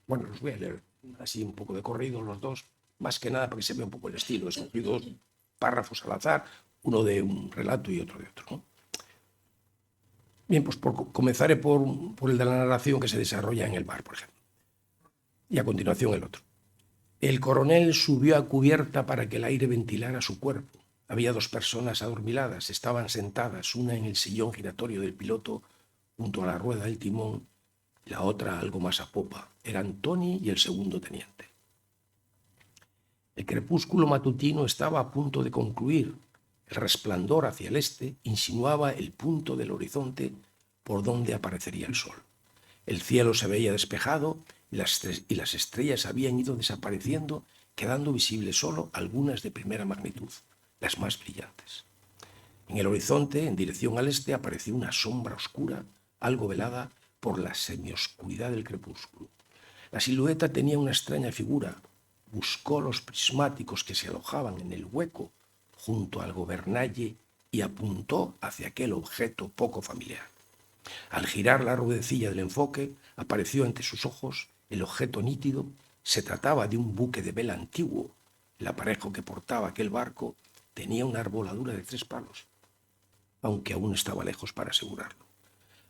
Bueno, los voy a leer así un poco de corrido, los dos, más que nada para que se vea un poco el estilo. He escogido 2 párrafos al azar, uno de un relato y otro de otro, ¿no? Bien, pues comenzaré por el de la narración que se desarrolla en el mar, por ejemplo. Y a continuación el otro. El coronel subió a cubierta para que el aire ventilara su cuerpo. Había 2 personas adormiladas, estaban sentadas, una en el sillón giratorio del piloto junto a la rueda del timón, y la otra algo más a popa. Eran Tony y el segundo teniente. El crepúsculo matutino estaba a punto de concluir. El resplandor hacia el este insinuaba el punto del horizonte por donde aparecería el sol. El cielo se veía despejado y las estrellas habían ido desapareciendo, quedando visibles solo algunas de primera magnitud, las más brillantes. En el horizonte, en dirección al este, apareció una sombra oscura, algo velada, por la semioscuridad del crepúsculo. La silueta tenía una extraña figura. Buscó los prismáticos que se alojaban en el hueco junto al gobernalle y apuntó hacia aquel objeto poco familiar. Al girar la ruedecilla del enfoque, apareció ante sus ojos el objeto nítido. Se trataba de un buque de vela antiguo. El aparejo que portaba aquel barco tenía una arboladura de 3 palos, aunque aún estaba lejos para asegurarlo.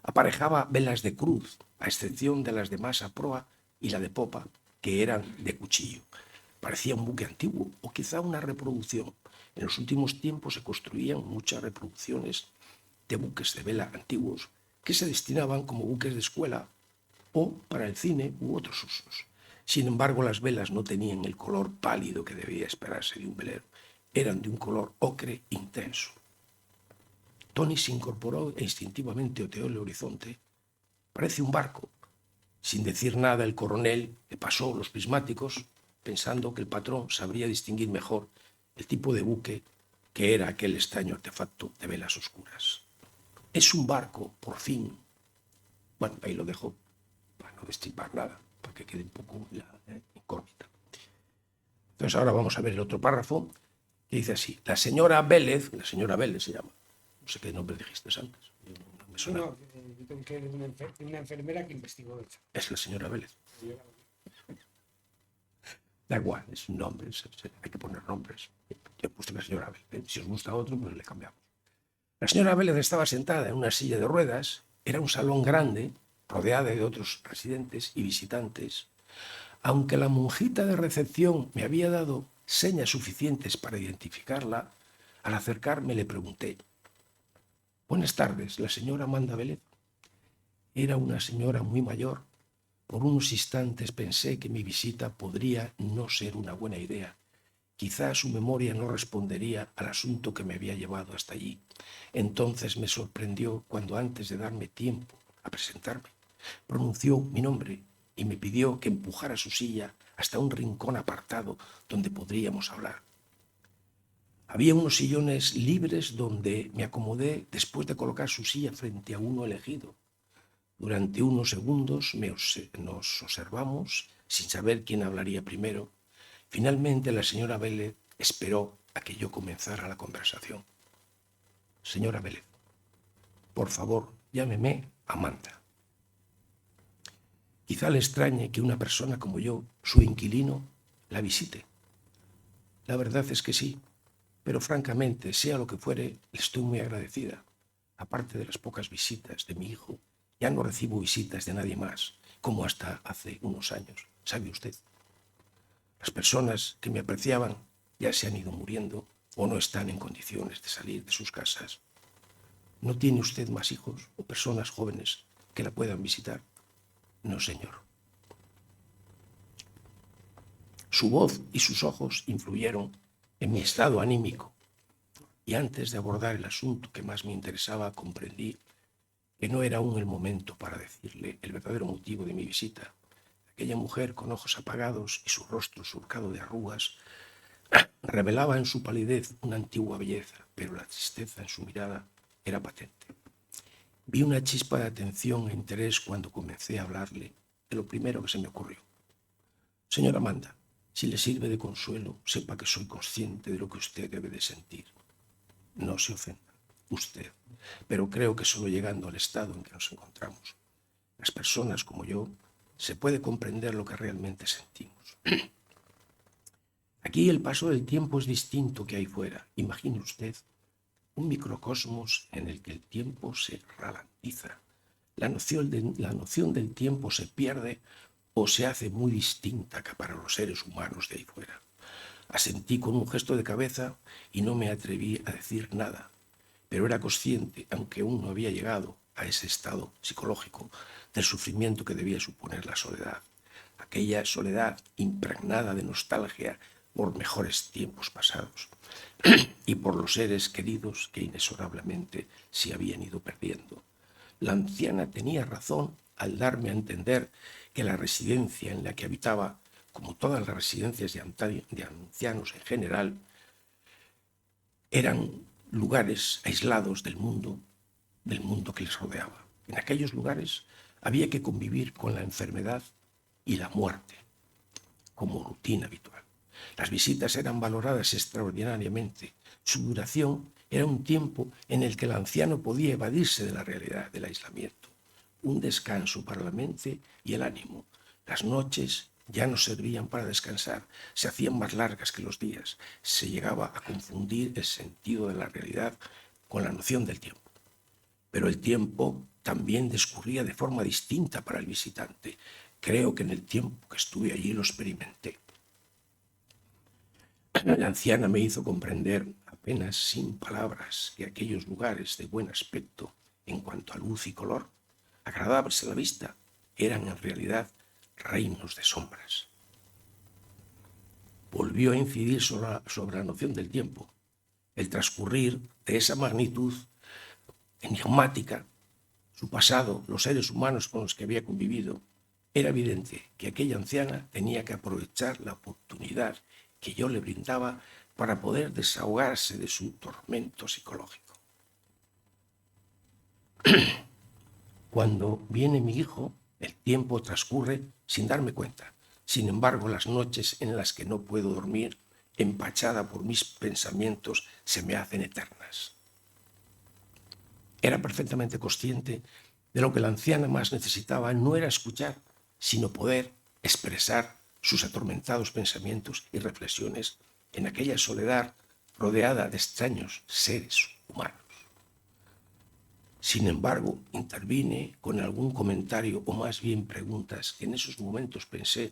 Aparejaba velas de cruz, a excepción de las de masa a proa y la de popa, que eran de cuchillo. Parecía un buque antiguo, o quizá una reproducción. En los últimos tiempos se construían muchas reproducciones de buques de vela antiguos que se destinaban como buques de escuela o para el cine u otros usos. Sin embargo, las velas no tenían el color pálido que debía esperarse de un velero. Eran de un color ocre intenso. Tony se incorporó e instintivamente oteó el horizonte. «Parece un barco». Sin decir nada, el coronel le pasó los prismáticos, pensando que el patrón sabría distinguir mejor el tipo de buque que era aquel extraño artefacto de velas oscuras. «Es un barco, por fin». Bueno, ahí lo dejo para no destripar nada, para que quede un poco la incógnita. Entonces ahora vamos a ver el otro párrafo, que dice así: la señora Vélez se llama, no sé qué nombre dijiste antes, no me suena. No, que una enfermera que investigó eso. Es la señora Vélez. Da igual, es un nombre, hay que poner nombres. Yo he puesto la señora Vélez. Si os gusta otro, pues le cambiamos. La señora Vélez estaba sentada en una silla de ruedas. Era un salón grande, rodeada de otros residentes y visitantes. Aunque la monjita de recepción me había dado señas suficientes para identificarla, al acercarme le pregunté: «Buenas tardes, ¿la señora Amanda Vélez?». Era una señora muy mayor. Por unos instantes pensé que mi visita podría no ser una buena idea. Quizá su memoria no respondería al asunto que me había llevado hasta allí. Entonces me sorprendió cuando, antes de darme tiempo a presentarme, pronunció mi nombre y me pidió que empujara su silla hasta un rincón apartado donde podríamos hablar. Había unos sillones libres donde me acomodé después de colocar su silla frente a uno elegido. Durante unos segundos nos observamos sin saber quién hablaría primero. Finalmente la señora Vélez esperó a que yo comenzara la conversación. «Señora Vélez, por favor, llámeme Amanda. Quizá le extrañe que una persona como yo, su inquilino, la visite. La verdad es que sí, pero francamente, sea lo que fuere, le estoy muy agradecida. Aparte de las pocas visitas de mi hijo, ya no recibo visitas de nadie más, como hasta hace unos años, ¿sabe usted? Las personas que me apreciaban ya se han ido muriendo o no están en condiciones de salir de sus casas. ¿No tiene usted más hijos o personas jóvenes que la puedan visitar?». «No, señor». Su voz y sus ojos influyeron en mi estado anímico, y antes de abordar el asunto que más me interesaba, comprendí que no era aún el momento para decirle el verdadero motivo de mi visita. Aquella mujer con ojos apagados y su rostro surcado de arrugas revelaba en su palidez una antigua belleza, pero la tristeza en su mirada era patente. Vi una chispa de atención e interés cuando comencé a hablarle de lo primero que se me ocurrió. «Señora Amanda, si le sirve de consuelo, sepa que soy consciente de lo que usted debe de sentir. No se ofenda, usted, pero creo que solo llegando al estado en que nos encontramos, las personas como yo, se puede comprender lo que realmente sentimos. Aquí el paso del tiempo es distinto que ahí fuera. Imagine usted un microcosmos en el que el tiempo se ralentiza. La noción del tiempo se pierde o se hace muy distinta que para los seres humanos de ahí fuera. Asentí con un gesto de cabeza y no me atreví a decir nada, pero era consciente, aunque aún no había llegado a ese estado psicológico, del sufrimiento que debía suponer la soledad. Aquella soledad impregnada de nostalgia por mejores tiempos pasados y por los seres queridos que inexorablemente se habían ido perdiendo. La anciana tenía razón al darme a entender que la residencia en la que habitaba, como todas las residencias de ancianos en general, eran lugares aislados del mundo que les rodeaba. En aquellos lugares había que convivir con la enfermedad y la muerte como rutina habitual. Las visitas eran valoradas extraordinariamente. Su duración era un tiempo en el que el anciano podía evadirse de la realidad del aislamiento, un descanso para la mente y el ánimo. Las noches ya no servían para descansar, se hacían más largas que los días. Se llegaba a confundir el sentido de la realidad con la noción del tiempo. Pero el tiempo también discurría de forma distinta para el visitante. Creo que en el tiempo que estuve allí lo experimenté. La anciana me hizo comprender, apenas sin palabras, que aquellos lugares de buen aspecto en cuanto a luz y color, agradables a la vista, eran en realidad reinos de sombras. Volvió a incidir sobre la noción del tiempo. El transcurrir de esa magnitud enigmática, su pasado, los seres humanos con los que había convivido, era evidente que aquella anciana tenía que aprovechar la oportunidad que yo le brindaba para poder desahogarse de su tormento psicológico. Cuando viene mi hijo, el tiempo transcurre sin darme cuenta. Sin embargo, las noches en las que no puedo dormir, empachada por mis pensamientos, se me hacen eternas. Era perfectamente consciente de lo que la anciana más necesitaba no era escuchar, sino poder expresar sus atormentados pensamientos y reflexiones en aquella soledad rodeada de extraños seres humanos. Sin embargo, intervine con algún comentario o más bien preguntas que en esos momentos pensé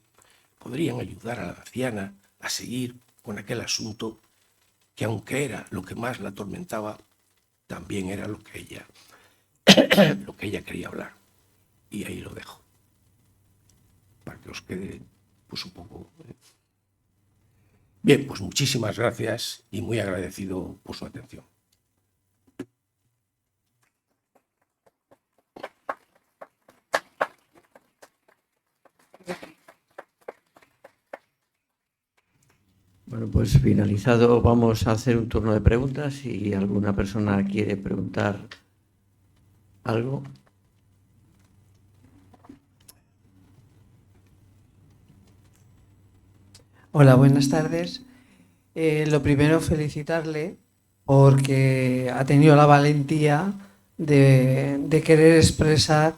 podrían ayudar a la anciana a seguir con aquel asunto que, aunque era lo que más la atormentaba, también era lo que ella quería hablar. Y ahí lo dejo, para que os quede pues un poco... Bien, pues muchísimas gracias y muy agradecido por su atención. Bueno, pues finalizado, vamos a hacer un turno de preguntas. Si alguna persona quiere preguntar algo. Hola, buenas tardes. Lo primero, felicitarle porque ha tenido la valentía de querer expresar,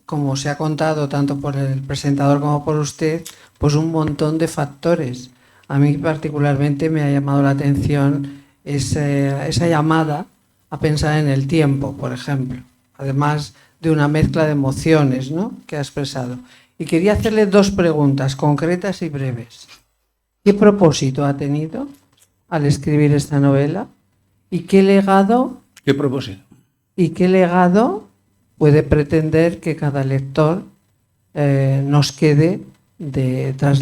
como se ha contado tanto por el presentador como por usted, pues un montón de factores. A mí particularmente me ha llamado la atención esa llamada a pensar en el tiempo, por ejemplo, además de una mezcla de emociones, ¿no?, que ha expresado. Y quería hacerle dos preguntas concretas y breves. ¿Qué propósito ha tenido al escribir esta novela? ¿Y qué legado? ¿Qué propósito? ¿Y qué legado puede pretender que cada lector nos quede tras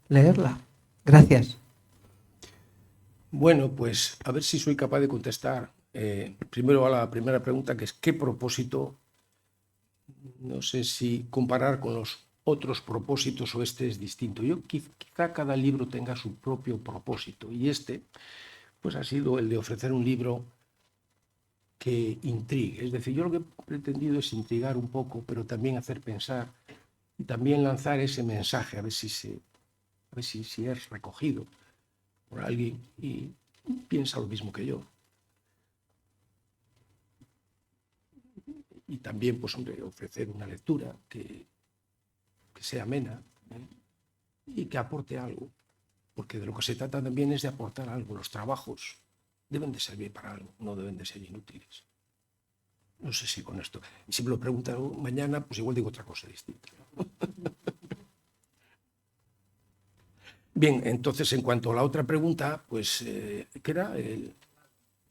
leerla? Gracias. Bueno, pues a ver si soy capaz de contestar primero a la primera pregunta, que es ¿qué propósito? No sé si comparar con los otros propósitos o este es distinto. Quizá cada libro tenga su propio propósito y este pues ha sido el de ofrecer un libro que intrigue. Es decir, yo lo que he pretendido es intrigar un poco, pero también hacer pensar y también lanzar ese mensaje, a ver si es recogido por alguien y piensa lo mismo que yo. Y también, pues hombre, ofrecer una lectura que sea amena, y que aporte algo, porque de lo que se trata también es de aportar algo. Los trabajos deben de servir para algo, no deben de ser inútiles. No sé si con esto, y si me lo preguntan mañana, pues igual digo otra cosa distinta. Bien, entonces en cuanto a la otra pregunta, pues ¿qué era? El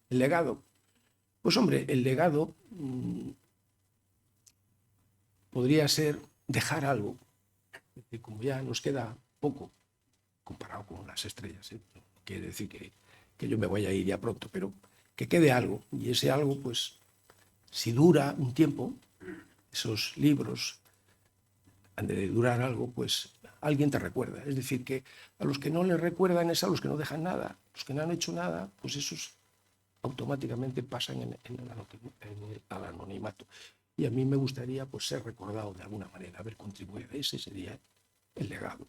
legado. Pues hombre, el legado podría ser dejar algo, que como ya nos queda poco comparado con las estrellas, no quiere decir que yo me vaya a ir ya pronto, pero que quede algo, y ese algo, pues, si dura un tiempo, esos libros han de durar algo, pues alguien te recuerda. Es decir, que a los que no les recuerdan es a los que no dejan nada, los que no han hecho nada, pues esos automáticamente pasan al anonimato. y a mí me gustaría pues ser recordado de alguna manera, haber contribuido. Ese sería el legado.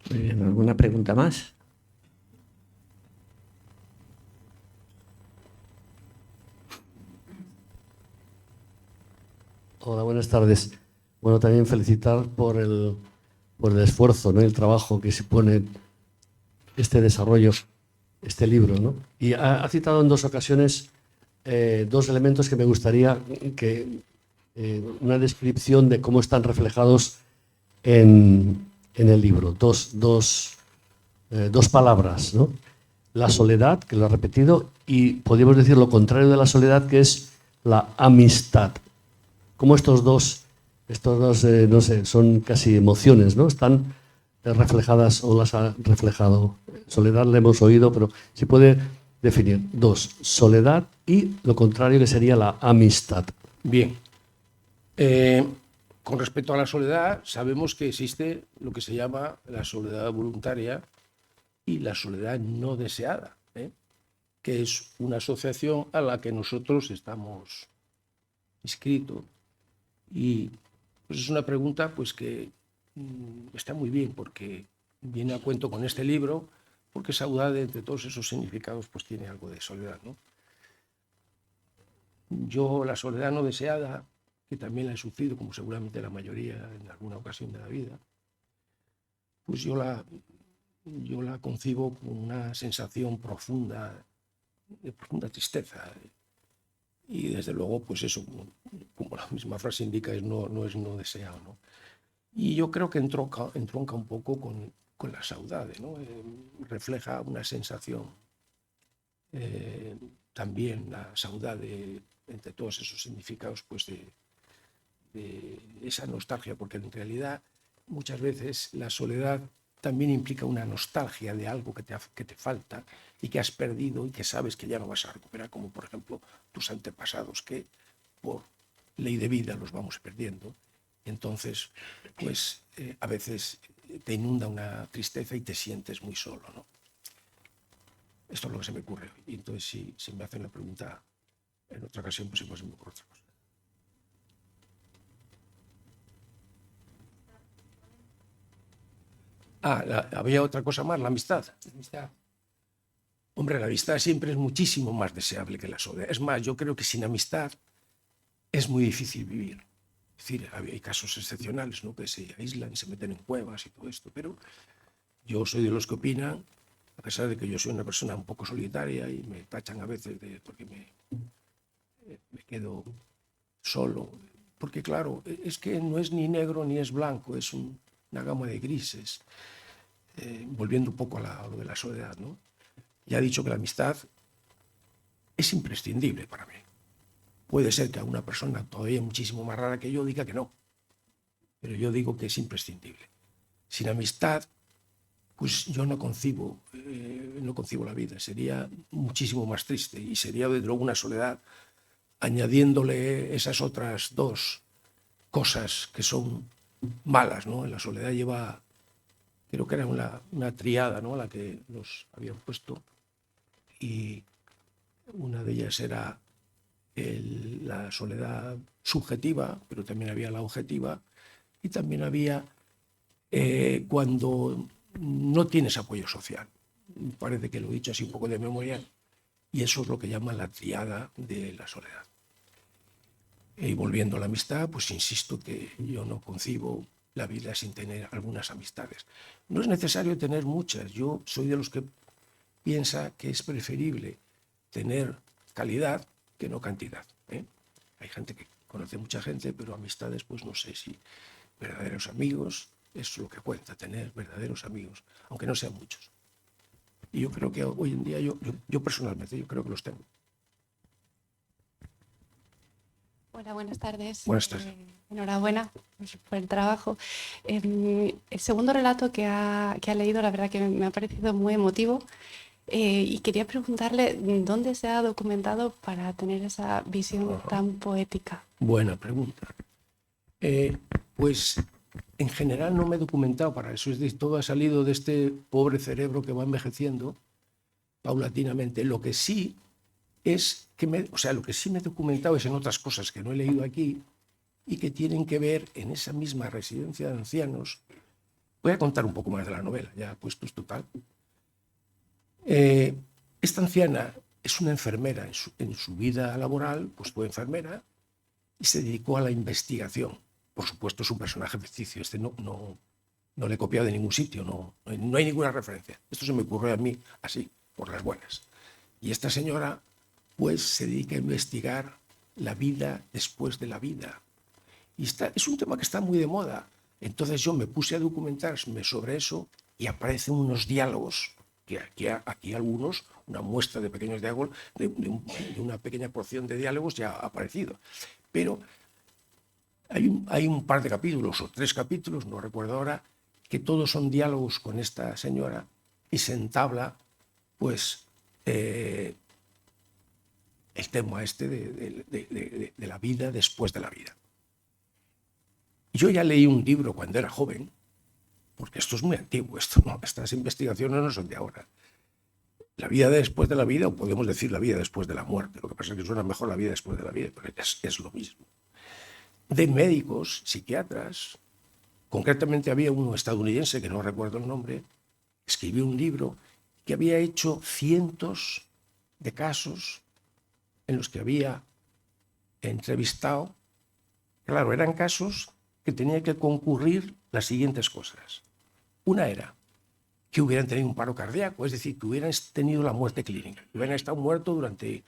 Muy bien, ¿alguna pregunta más? Hola, buenas tardes. Bueno, también felicitar por el esfuerzo, ¿no? El trabajo que supone este desarrollo, este libro, ¿no? Y ha citado en 2 ocasiones 2 elementos que me gustaría que una descripción de cómo están reflejados en el libro. Dos palabras, ¿no? La soledad, que lo ha repetido, y podríamos decir lo contrario de la soledad, que es la amistad. Como estos dos no sé, son casi emociones, ¿no? Están reflejadas o las ha reflejado. Soledad la hemos oído, pero si puede definir 2, soledad y lo contrario que sería la amistad. Bien. Con respecto a la soledad, sabemos que existe lo que se llama la soledad voluntaria y la soledad no deseada, que es una asociación a la que nosotros estamos inscritos. Y pues es una pregunta pues que está muy bien, porque viene a cuento con este libro, porque saudade, entre todos esos significados, pues tiene algo de soledad, ¿no? Yo la soledad no deseada, que también la he sufrido, como seguramente la mayoría en alguna ocasión de la vida, pues yo la concibo con una sensación profunda, de profunda tristeza. Y desde luego, pues eso, como la misma frase indica, no es no deseado, ¿no? Y yo creo que entronca un poco con la saudade, ¿no? Refleja una sensación, también la saudade, entre todos esos significados, pues de esa nostalgia, porque en realidad muchas veces la soledad también implica una nostalgia de algo que te falta y que has perdido y que sabes que ya no vas a recuperar, como por ejemplo tus antepasados, que por ley de vida los vamos perdiendo. Entonces, pues a veces te inunda una tristeza y te sientes muy solo, ¿no? Esto es lo que se me ocurre. Y entonces, si me hacen la pregunta en otra ocasión, pues igual se me ocurre otra cosa. Había otra cosa más, la amistad. Hombre, la amistad siempre es muchísimo más deseable que la soledad. Es más, yo creo que sin amistad es muy difícil vivir. Es decir, hay casos excepcionales, ¿no?, que se aíslan y se meten en cuevas y todo esto, pero yo soy de los que opinan, a pesar de que yo soy una persona un poco solitaria y me tachan a veces porque me quedo solo, porque claro, es que no es ni negro ni es blanco, es una gama de grises. Volviendo un poco a lo de la soledad, ¿no? Ya he dicho que la amistad es imprescindible para mí. Puede ser que a una persona todavía muchísimo más rara que yo diga que no, pero yo digo que es imprescindible. Sin amistad, pues yo no concibo la vida, sería muchísimo más triste y sería desde luego una soledad, añadiéndole esas otras 2 cosas que son malas, ¿no? En la soledad lleva, creo que era una triada, ¿no?, la que nos habían puesto, y una de ellas era la soledad subjetiva, pero también había la objetiva, y también había cuando no tienes apoyo social. Parece que lo he dicho así un poco de memoria, y eso es lo que llaman la triada de la soledad. Y volviendo a la amistad, pues insisto que yo no concibo la vida sin tener algunas amistades. No es necesario tener muchas. Yo soy de los que piensa que es preferible tener calidad que no cantidad, ¿eh? Hay gente que conoce mucha gente, pero amistades, pues no sé si verdaderos amigos es lo que cuenta, tener verdaderos amigos, aunque no sean muchos. Y yo creo que hoy en día, yo personalmente, yo creo que los tengo. Hola, buenas tardes. Buenas tardes. Enhorabuena por el trabajo. El segundo relato que ha leído, la verdad que me ha parecido muy emotivo, y quería preguntarle dónde se ha documentado para tener esa visión tan poética. Buena pregunta. Pues en general no me he documentado para eso, es decir, todo ha salido de este pobre cerebro que va envejeciendo paulatinamente. Lo que sí es que lo que sí me he documentado es en otras cosas que no he leído aquí y que tienen que ver en esa misma residencia de ancianos. Voy a contar un poco más de la novela, ya puesto esto tal. Esta anciana es una enfermera en su vida laboral, pues fue enfermera y se dedicó a la investigación. Por supuesto, es un personaje ficticio, no le he copiado de ningún sitio, no hay ninguna referencia. Esto se me ocurrió a mí así, por las buenas. Y esta señora, pues, se dedica a investigar la vida después de la vida. Y es un tema que está muy de moda. Entonces yo me puse a documentarme sobre eso y aparecen unos diálogos, que aquí algunos, una muestra de pequeños diálogos, de una pequeña porción de diálogos ya ha aparecido. Pero hay un par de capítulos o 3 capítulos, no recuerdo ahora, que todos son diálogos con esta señora y se entabla, pues, el tema de la vida después de la vida. Yo ya leí un libro cuando era joven, porque esto es muy antiguo, estas investigaciones no son de ahora. La vida después de la vida, o podemos decir la vida después de la muerte, lo que pasa es que suena mejor la vida después de la vida, pero es lo mismo. De médicos, psiquiatras, concretamente había uno estadounidense, que no recuerdo el nombre, escribió un libro que había hecho cientos de casos en los que había entrevistado. Claro, eran casos que tenían que concurrir las siguientes cosas. Una era que hubieran tenido un paro cardíaco, es decir, que hubieran tenido la muerte clínica, que hubieran estado muertos durante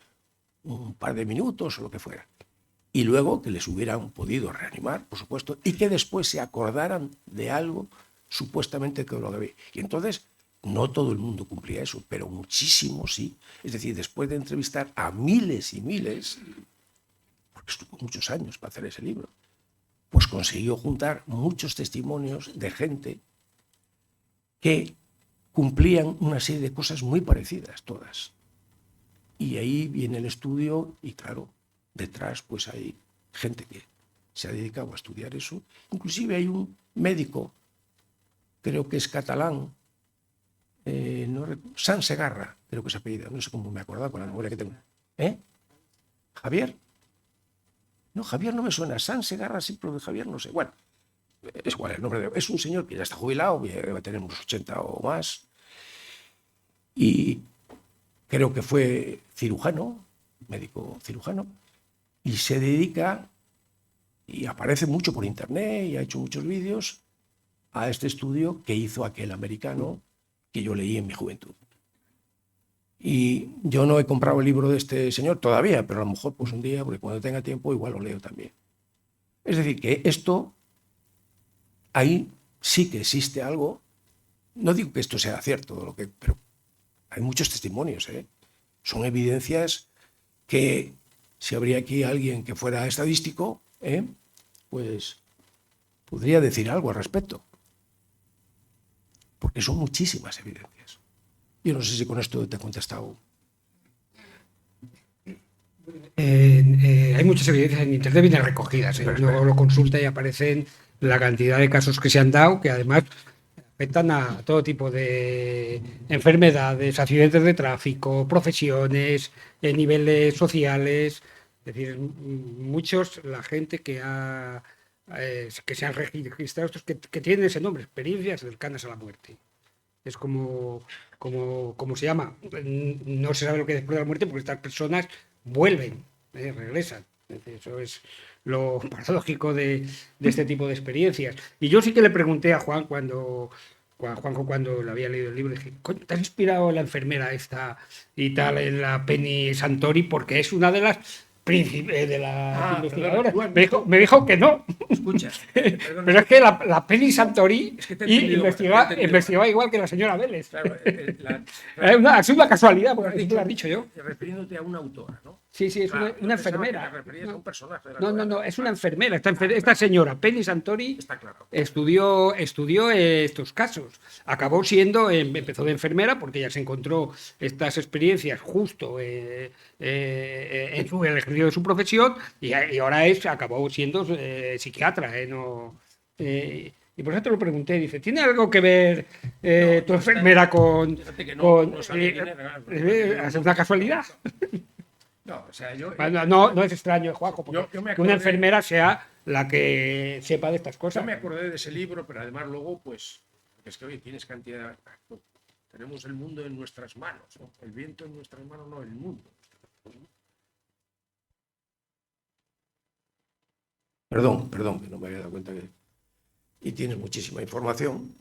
un par de minutos o lo que fuera. Y luego que les hubieran podido reanimar, por supuesto, y que después se acordaran de algo supuestamente que lo había. Y entonces, no todo el mundo cumplía eso, pero muchísimos sí. Es decir, después de entrevistar a miles y miles, porque estuvo muchos años para hacer ese libro, pues consiguió juntar muchos testimonios de gente que cumplían una serie de cosas muy parecidas, todas. Y ahí viene el estudio y, claro, detrás pues hay gente que se ha dedicado a estudiar eso. Inclusive hay un médico, creo que es catalán, San Segarra, creo que es apellido, no sé cómo me he acordado con la memoria que tengo. ¿Javier? No, Javier no me suena. San Segarra sí, pero de Javier no sé. Bueno, es igual el nombre. Es un señor que ya está jubilado, va a tener unos 80 o más. Y creo que fue cirujano, médico cirujano, y se dedica, y aparece mucho por internet, y ha hecho muchos vídeos, a este estudio que hizo aquel americano que yo leí en mi juventud. Y yo no he comprado el libro de este señor todavía, pero a lo mejor pues un día, porque cuando tenga tiempo igual lo leo también. Es decir, que esto, ahí sí que existe algo. No digo que esto sea cierto, pero hay muchos testimonios, ¿eh? Son evidencias que si habría aquí alguien que fuera estadístico, pues podría decir algo al respecto. Porque son muchísimas evidencias. Yo no sé si con esto te he contestado. Hay muchas evidencias en internet, vienen recogidas. Luego lo consulta y aparecen la cantidad de casos que se han dado, que además afectan a todo tipo de enfermedades, accidentes de tráfico, profesiones, niveles sociales. Es decir, muchos, la gente que se han registrado, estos que tienen ese nombre, experiencias cercanas a la muerte. Es como se llama. No se sabe lo que es después de la muerte porque estas personas vuelven, regresan. Eso es lo paradójico de este tipo de experiencias. Y yo sí que le pregunté a Juanjo cuando le había leído el libro, dije, ¿te has inspirado en la enfermera esta y tal, en la Penny Santori? Porque es una de las investigadoras. Me dijo que no. Escucha, pero es que la Penny Santori investigaba igual que la señora Vélez. Claro, es una casualidad, porque lo has dicho yo. Refiriéndote a una autora, ¿no? Sí, es una enfermera. Te referías a un personaje de la No, es una enfermera. Esta señora, Penny Santori, está claro. estudió estos casos. Empezó de enfermera porque ella se encontró estas experiencias justo en el ejercicio de su profesión y ahora acabó siendo psiquiatra. Y por eso te lo pregunté, dice, ¿tiene algo que ver tu enfermera con... Fíjate que con no sabía quién era. ¿es una casualidad? No, o sea, yo No es extraño, Juanjo, porque Yo me que una acordé- enfermera sea la que sepa de estas yo cosas. me acordé de ese libro, pero además luego, pues, es que hoy tienes cantidad. Tenemos el mundo en nuestras manos, ¿no? El viento en nuestras manos, no el mundo. Perdón, que no me había dado cuenta que. Y tienes muchísima información.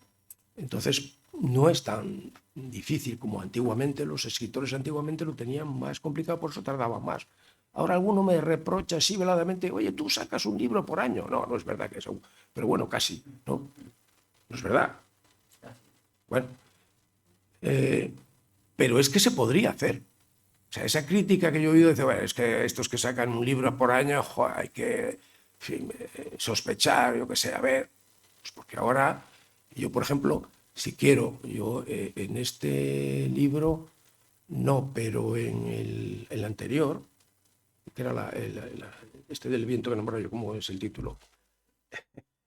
Entonces, no es tan difícil como antiguamente. Los escritores antiguamente lo tenían más complicado, por eso tardaban más. Ahora alguno me reprocha así veladamente, oye, tú sacas un libro por año. No, no es verdad que eso. Pero bueno, casi, ¿no? No es verdad. Bueno, pero es que se podría hacer. O sea, esa crítica que yo he oído dice, bueno, es que estos que sacan un libro por año, joder, hay que en fin, sospechar, yo qué sé, a ver. Pues porque ahora, yo por ejemplo, si quiero, yo en este libro, no, pero en el anterior, que era este del viento que nombré yo, ¿cómo es el título?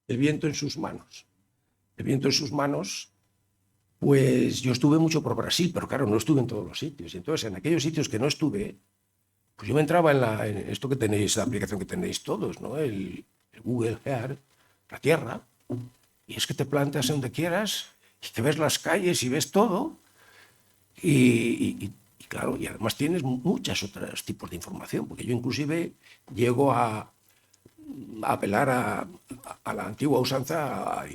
El viento en sus manos. El viento en sus manos. Pues yo estuve mucho por Brasil, pero claro, no estuve en todos los sitios. Y entonces, en aquellos sitios que no estuve, pues yo me entraba en esto que tenéis, la aplicación que tenéis todos, ¿no? El Google Earth, la Tierra, y es que te plantas donde quieras y te ves las calles y ves todo. Y claro, y además tienes muchos otros tipos de información, porque yo inclusive llego a apelar a la antigua usanza, a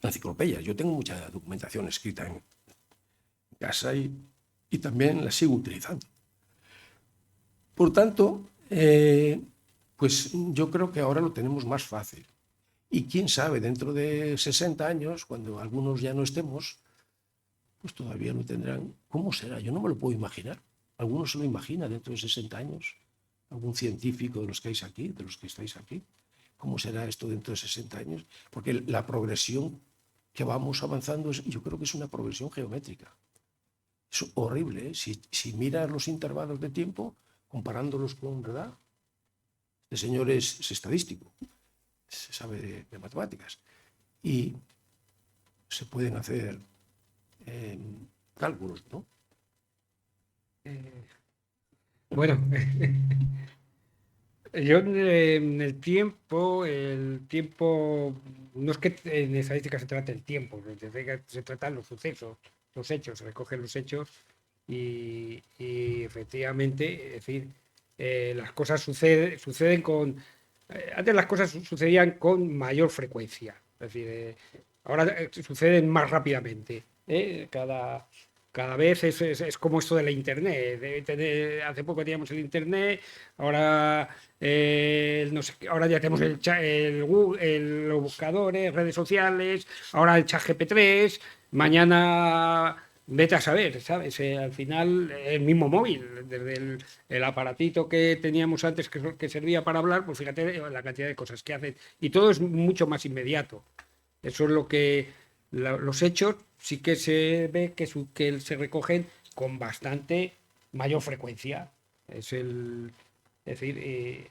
enciclopedias. Yo tengo mucha documentación escrita en casa y también la sigo utilizando. Por tanto, pues yo creo que ahora lo tenemos más fácil. Y quién sabe, dentro de 60 años, cuando algunos ya no estemos, pues todavía lo tendrán. ¿Cómo será? Yo no me lo puedo imaginar. ¿Alguno se lo imagina dentro de 60 años? ¿Algún científico de los que estáis aquí? ¿Cómo será esto dentro de 60 años? Porque la progresión que vamos avanzando, yo creo que es una progresión geométrica. Es horrible, ¿eh? Si miras los intervalos de tiempo, comparándolos con, ¿verdad? Este señor es estadístico, se sabe de matemáticas. Y se pueden hacer cálculos, ¿no? Bueno, yo en el tiempo, no es que en estadística se trate el tiempo, se tratan los sucesos, los hechos, se recogen los hechos y efectivamente, es decir, las cosas suceden con... antes las cosas sucedían con mayor frecuencia, es decir, ahora suceden más rápidamente. Cada vez es como esto de la Internet. Hace poco teníamos el Internet, ahora, no sé, ahora ya tenemos el Google, los buscadores, redes sociales, ahora el chat GPT-3, mañana vete a saber, ¿sabes? Al final el mismo móvil, desde el aparatito que teníamos antes que servía para hablar, pues fíjate la cantidad de cosas que hacen. Y todo es mucho más inmediato. Eso es lo que los hechos sí que se ve que se recogen con bastante mayor frecuencia. Es decir,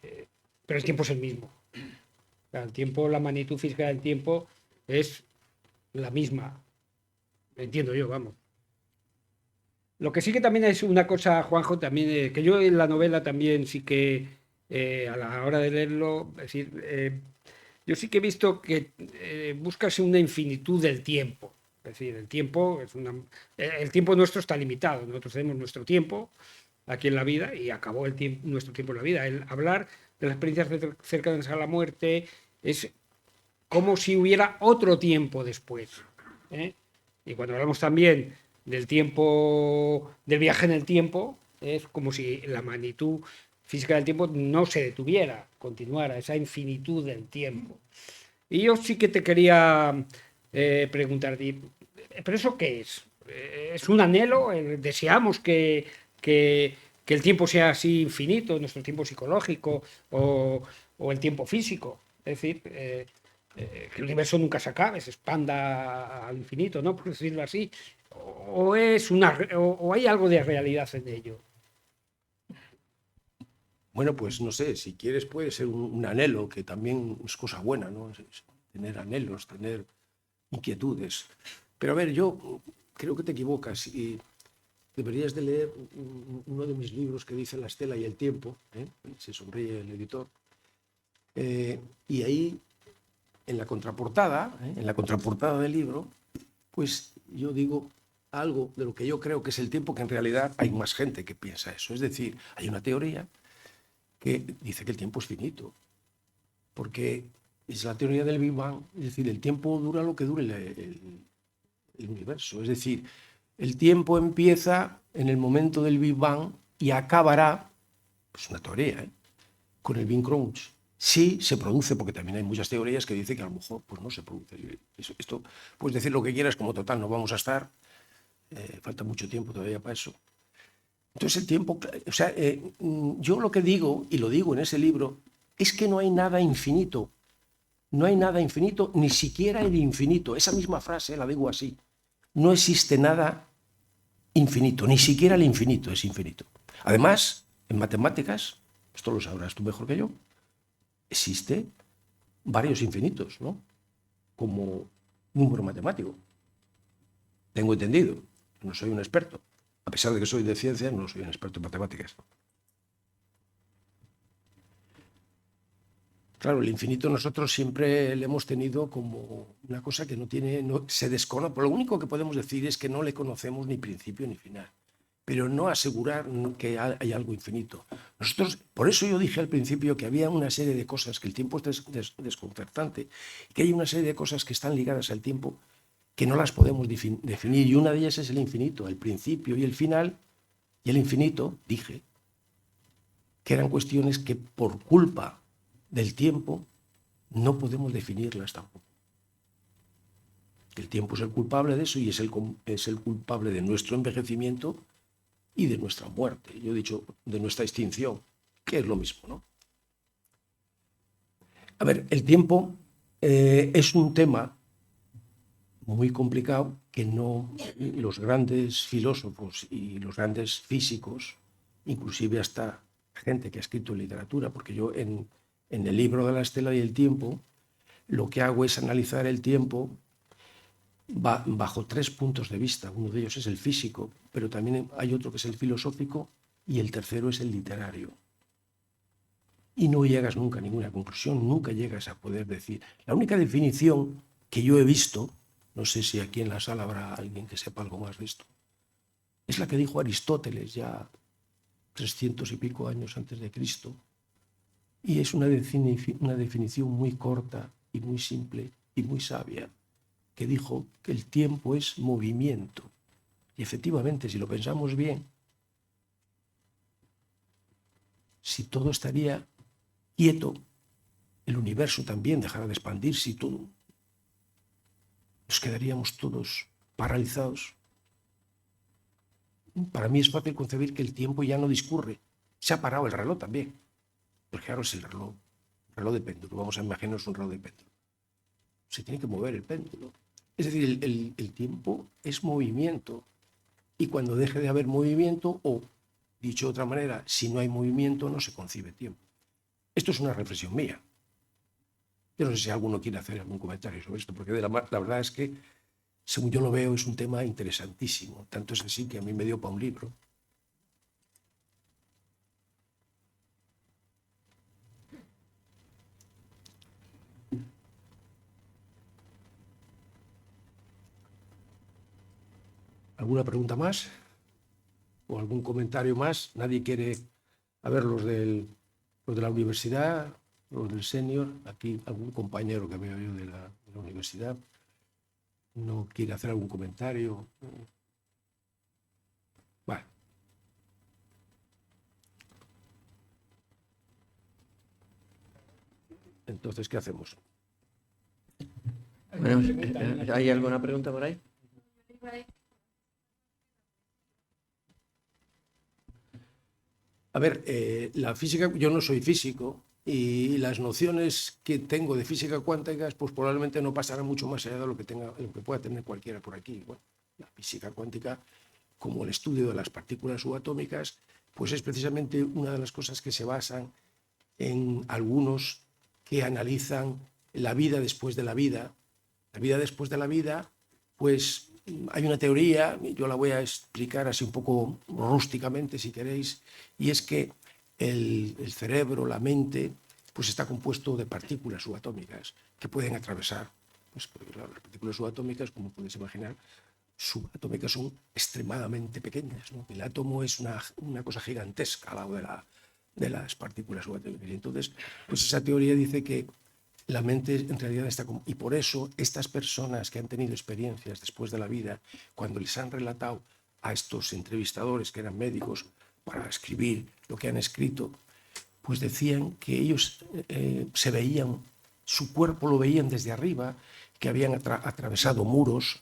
pero el tiempo es el mismo. O sea, el tiempo, la magnitud física del tiempo es la misma. Entiendo yo, vamos. Lo que sí que también es una cosa, Juanjo, también que yo en la novela también sí que a la hora de leerlo, es decir, yo sí que he visto que buscas una infinitud del tiempo. Es decir, el tiempo el tiempo nuestro está limitado. Nosotros tenemos nuestro tiempo aquí en la vida y acabó nuestro tiempo en la vida. El hablar de las experiencias cercanas a la muerte es como si hubiera otro tiempo después. ¿Eh? Y cuando hablamos también del tiempo, del viaje en el tiempo, es como si la magnitud física del tiempo no se detuviera, continuara, esa infinitud del tiempo. Y yo sí que te quería preguntar, ¿pero eso qué es? ¿Es un anhelo? ¿Deseamos que el tiempo sea así infinito, nuestro tiempo psicológico o el tiempo físico? Es decir, que el universo nunca se acabe, se expanda al infinito, ¿no? Por decirlo así. O hay algo de realidad en ello. Bueno, pues no sé, si quieres puede ser un anhelo, que también es cosa buena, ¿no? Tener anhelos, tener inquietudes. Pero a ver, yo creo que te equivocas y deberías de leer uno de mis libros que dice La estela y el tiempo, se sonríe el editor, y ahí en la contraportada del libro, pues yo digo algo de lo que yo creo que es el tiempo, que en realidad hay más gente que piensa eso. Es decir, hay una teoría que dice que el tiempo es finito, porque es la teoría del Big Bang, es decir, el tiempo dura lo que dure el universo. Es decir, el tiempo empieza en el momento del Big Bang y acabará, pues una teoría, con el Big Crunch. Sí se produce, porque también hay muchas teorías que dicen que a lo mejor pues no se produce. Esto puedes decir lo que quieras, como total no vamos a estar, falta mucho tiempo todavía para eso. Entonces el tiempo, o sea, yo lo que digo, y lo digo en ese libro, es que no hay nada infinito. No hay nada infinito, ni siquiera el infinito. Esa misma frase la digo así. No existe nada infinito, ni siquiera el infinito es infinito. Además, en matemáticas, esto lo sabrás tú mejor que yo, existe varios infinitos, ¿no? Como número matemático. Tengo entendido, no soy un experto. A pesar de que soy de ciencias, no soy un experto en matemáticas. Claro, el infinito nosotros siempre le hemos tenido como una cosa que no se desconoce. Lo único que podemos decir es que no le conocemos ni principio ni final, pero no asegurar que hay algo infinito. Nosotros, por eso yo dije al principio que había una serie de cosas, que el tiempo es desconcertante, que hay una serie de cosas que están ligadas al tiempo que no las podemos definir, y una de ellas es el infinito, el principio y el final, y el infinito, dije, que eran cuestiones que por culpa del tiempo no podemos definirlas tampoco. El tiempo es el culpable de eso y es el culpable de nuestro envejecimiento y de nuestra muerte. Yo he dicho de nuestra extinción, que es lo mismo, ¿no? A ver, el tiempo es un tema muy complicado que no los grandes filósofos y los grandes físicos, inclusive hasta gente que ha escrito literatura, porque yo en el libro de La estela y el tiempo lo que hago es analizar el tiempo bajo 3 puntos de vista. Uno de ellos es el físico, pero también hay otro que es el filosófico y el tercero es el literario. Y no llegas nunca a ninguna conclusión, nunca llegas a poder decir. La única definición que yo he visto, no sé si aquí en la sala habrá alguien que sepa algo más de esto, es la que dijo Aristóteles ya 300 y pico años antes de Cristo, y es una definición muy corta y muy simple y muy sabia, que dijo que el tiempo es movimiento. Y efectivamente, si lo pensamos bien, si todo estaría quieto, el universo también dejará de expandirse y todo. Nos quedaríamos todos paralizados. Para mí es fácil concebir que el tiempo ya no discurre. Se ha parado el reloj también. Porque claro, es el reloj de péndulo. Vamos a imaginarnos un reloj de péndulo. Se tiene que mover el péndulo. Es decir, el tiempo es movimiento. Y cuando deje de haber movimiento, o dicho de otra manera, si no hay movimiento, no se concibe tiempo. Esto es una reflexión mía. Yo no sé si alguno quiere hacer algún comentario sobre esto, porque la verdad es que, según yo lo veo, es un tema interesantísimo. Tanto es así que a mí me dio para un libro. ¿Alguna pregunta más? ¿O algún comentario más? ¿Nadie quiere, a ver, los de la universidad, los del senior? Aquí algún compañero que veo yo de la universidad no quiere hacer algún comentario. Vale. Entonces, ¿qué hacemos? Bueno, ¿hay alguna pregunta por ahí? A ver, la física, yo no soy físico y las nociones que tengo de física cuántica pues probablemente no pasarán mucho más allá de lo que pueda tener cualquiera por aquí. Bueno, la física cuántica, como el estudio de las partículas subatómicas, pues es precisamente una de las cosas que se basan en algunos que analizan la vida después de la vida, La vida después de la vida, pues hay una teoría, yo la voy a explicar así un poco rústicamente si queréis, y es que el cerebro, la mente, pues está compuesto de partículas subatómicas que pueden atravesar. Pues, las partículas subatómicas, como podéis imaginar, subatómicas son extremadamente pequeñas, ¿no? El átomo es una cosa gigantesca al lado de las partículas subatómicas. Y entonces, pues esa teoría dice que la mente en realidad está como... Y por eso estas personas que han tenido experiencias después de la vida, cuando les han relatado a estos entrevistadores que eran médicos para escribir lo que han escrito, pues decían que ellos se veían, su cuerpo lo veían desde arriba, que habían atravesado muros,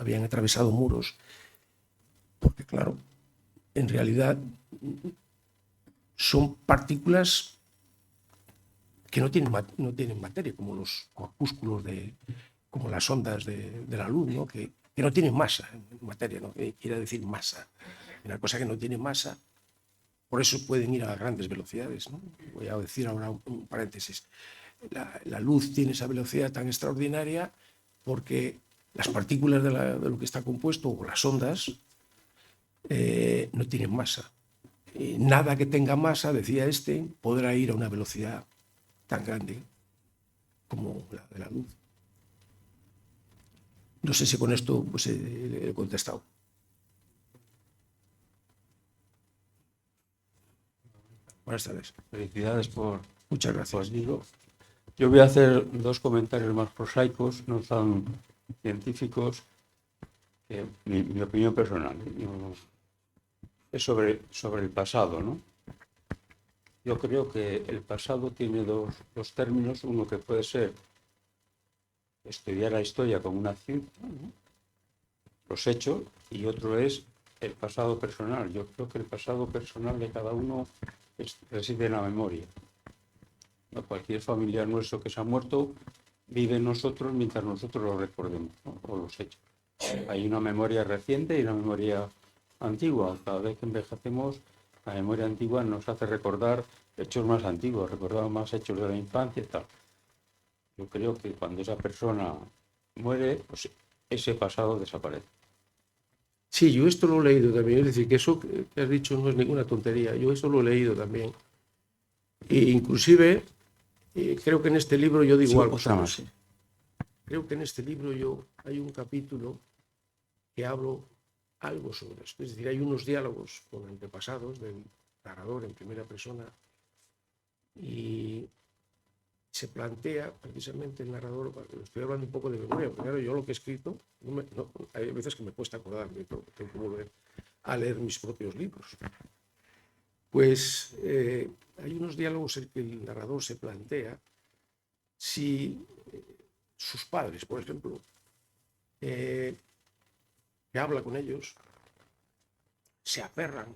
porque claro, en realidad son partículas que no tienen materia, como los corpúsculos, como las ondas de la luz, ¿no? Que no tienen masa, materia, ¿no? Quiere decir masa. Una cosa que no tiene masa, por eso pueden ir a grandes velocidades, ¿no? Voy a decir ahora un paréntesis. La luz tiene esa velocidad tan extraordinaria porque las partículas de lo que está compuesto, o las ondas, no tienen masa. Nada que tenga masa, decía podrá ir a una velocidad tan grande como la de la luz. No sé si con esto pues, he contestado. Buenas tardes. Felicidades por... Muchas gracias. Pues digo, yo voy a hacer dos comentarios más prosaicos, no tan científicos, que mi opinión personal. Es sobre el pasado, ¿no? Yo creo que el pasado tiene dos términos, uno que puede ser estudiar la historia como una ciencia, ¿no? Los hechos, y otro es el pasado personal. Yo creo que el pasado personal de cada uno reside en la memoria. ¿No? Cualquier familiar nuestro que se ha muerto vive en nosotros mientras nosotros lo recordemos, ¿no? O los hechos. Hay una memoria reciente y una memoria antigua. Cada vez que envejecemos, la memoria antigua nos hace recordar hechos más antiguos, recordar más hechos de la infancia y tal. Yo creo que cuando esa persona muere, pues ese pasado desaparece. Sí, yo esto lo he leído también, es decir, que eso que has dicho no es ninguna tontería, yo eso lo he leído también. E inclusive, creo que en este libro yo digo algo sobre eso. Creo que en este libro hay un capítulo que hablo algo sobre esto, es decir, hay unos diálogos con antepasados del narrador en primera persona y se plantea precisamente el narrador, estoy hablando un poco de memoria, porque claro, yo lo que he escrito, hay veces que me cuesta acordarme, tengo que volver a leer mis propios libros. Pues hay unos diálogos en que el narrador se plantea si sus padres, por ejemplo, que habla con ellos, se aferran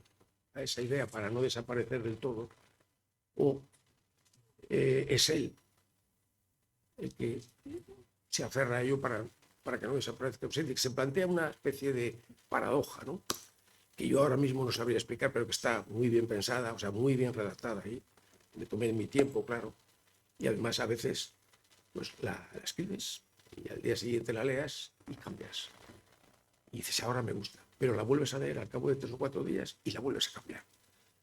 a esa idea para no desaparecer del todo, o es él el que se aferra a ello para que no desaparezca. Se plantea una especie de paradoja, ¿no? Que yo ahora mismo no sabría explicar, pero que está muy bien pensada, o sea, muy bien redactada ahí. Me tomé mi tiempo, claro. Y además a veces pues la escribes y al día siguiente la leas y cambias. Y dices, ahora me gusta. Pero la vuelves a leer al cabo de 3 o 4 días y la vuelves a cambiar.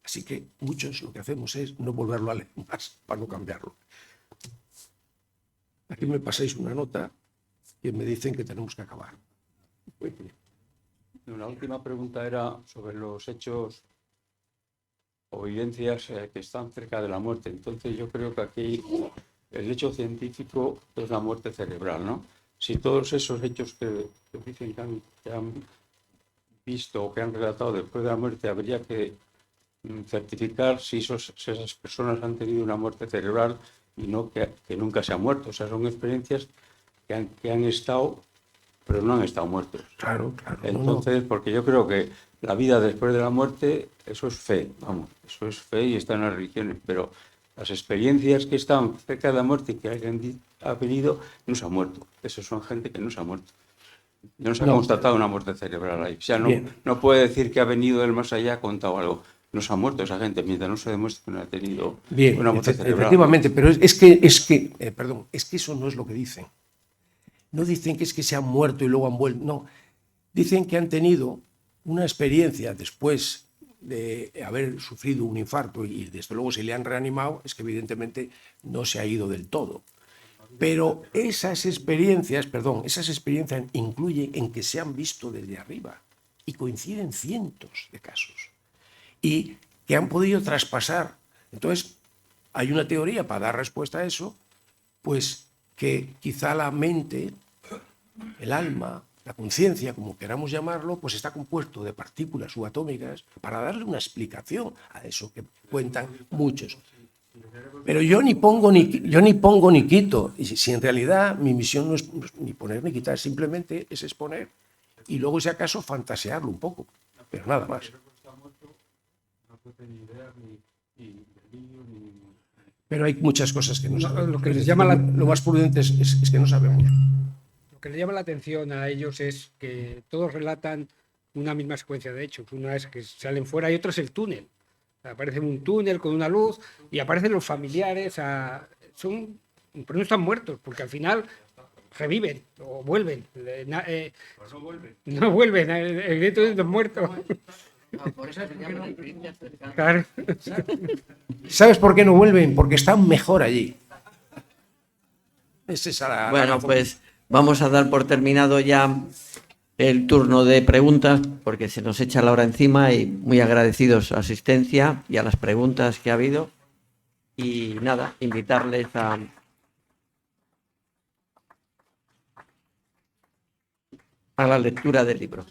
Así que muchos lo que hacemos es no volverlo a leer más para no cambiarlo. Aquí me pasáis una nota y me dicen que tenemos que acabar. Muy bien. La última pregunta era sobre los hechos o vivencias que están cerca de la muerte. Entonces yo creo que aquí el hecho científico es la muerte cerebral, ¿no? Si todos esos hechos que dicen que han visto o que han relatado después de la muerte, habría que certificar si esas personas han tenido una muerte cerebral y no que nunca se han muerto. O sea, son experiencias que han estado, pero no han estado muertos. Claro, claro. Entonces, porque yo creo que la vida después de la muerte, eso es fe, vamos, eso es fe y está en las religiones, pero las experiencias que están cerca de la muerte y que alguien ha venido, no se ha muerto. Esos son gente que no se ha muerto. No se ha constatado una muerte cerebral ahí. O sea, no puede decir que ha venido del más allá, ha contado algo. No se ha muerto esa gente, mientras no se demuestre que no ha tenido una muerte cerebral. Efectivamente, pero es que eso no es lo que dicen. no dicen que es que se han muerto y luego han vuelto, no. Dicen que han tenido una experiencia después de haber sufrido un infarto y desde luego se le han reanimado, es que evidentemente no se ha ido del todo. Pero esas experiencias incluyen en que se han visto desde arriba y coinciden cientos de casos y que han podido traspasar. Entonces, hay una teoría para dar respuesta a eso, pues que quizá la mente, el alma, la conciencia, como queramos llamarlo, pues está compuesto de partículas subatómicas para darle una explicación a eso que cuentan muchos. Pero yo ni pongo ni quito. Y si en realidad mi misión no es ni poner ni quitar, simplemente es exponer y luego, si acaso, fantasearlo un poco. Pero nada más. Pero hay muchas cosas que no sabemos. Lo que les llama lo más prudente es que no sabemos. Lo que les llama la atención a ellos es que todos relatan una misma secuencia de hechos. Una es que salen fuera y otra es el túnel. Aparece un túnel con una luz y aparecen los familiares. Pero no están muertos, porque al final reviven o vuelven. No vuelven, evidentemente están muertos. Por eso se llama experiencia cercana. Claro. ¿Sabes por qué no vuelven? Porque están mejor allí. Es esa la Bueno, razón. pues vamos a dar por terminado ya el turno de preguntas, porque se nos echa la hora encima y muy agradecidos a su asistencia y a las preguntas que ha habido. Y nada, invitarles a la lectura del libro.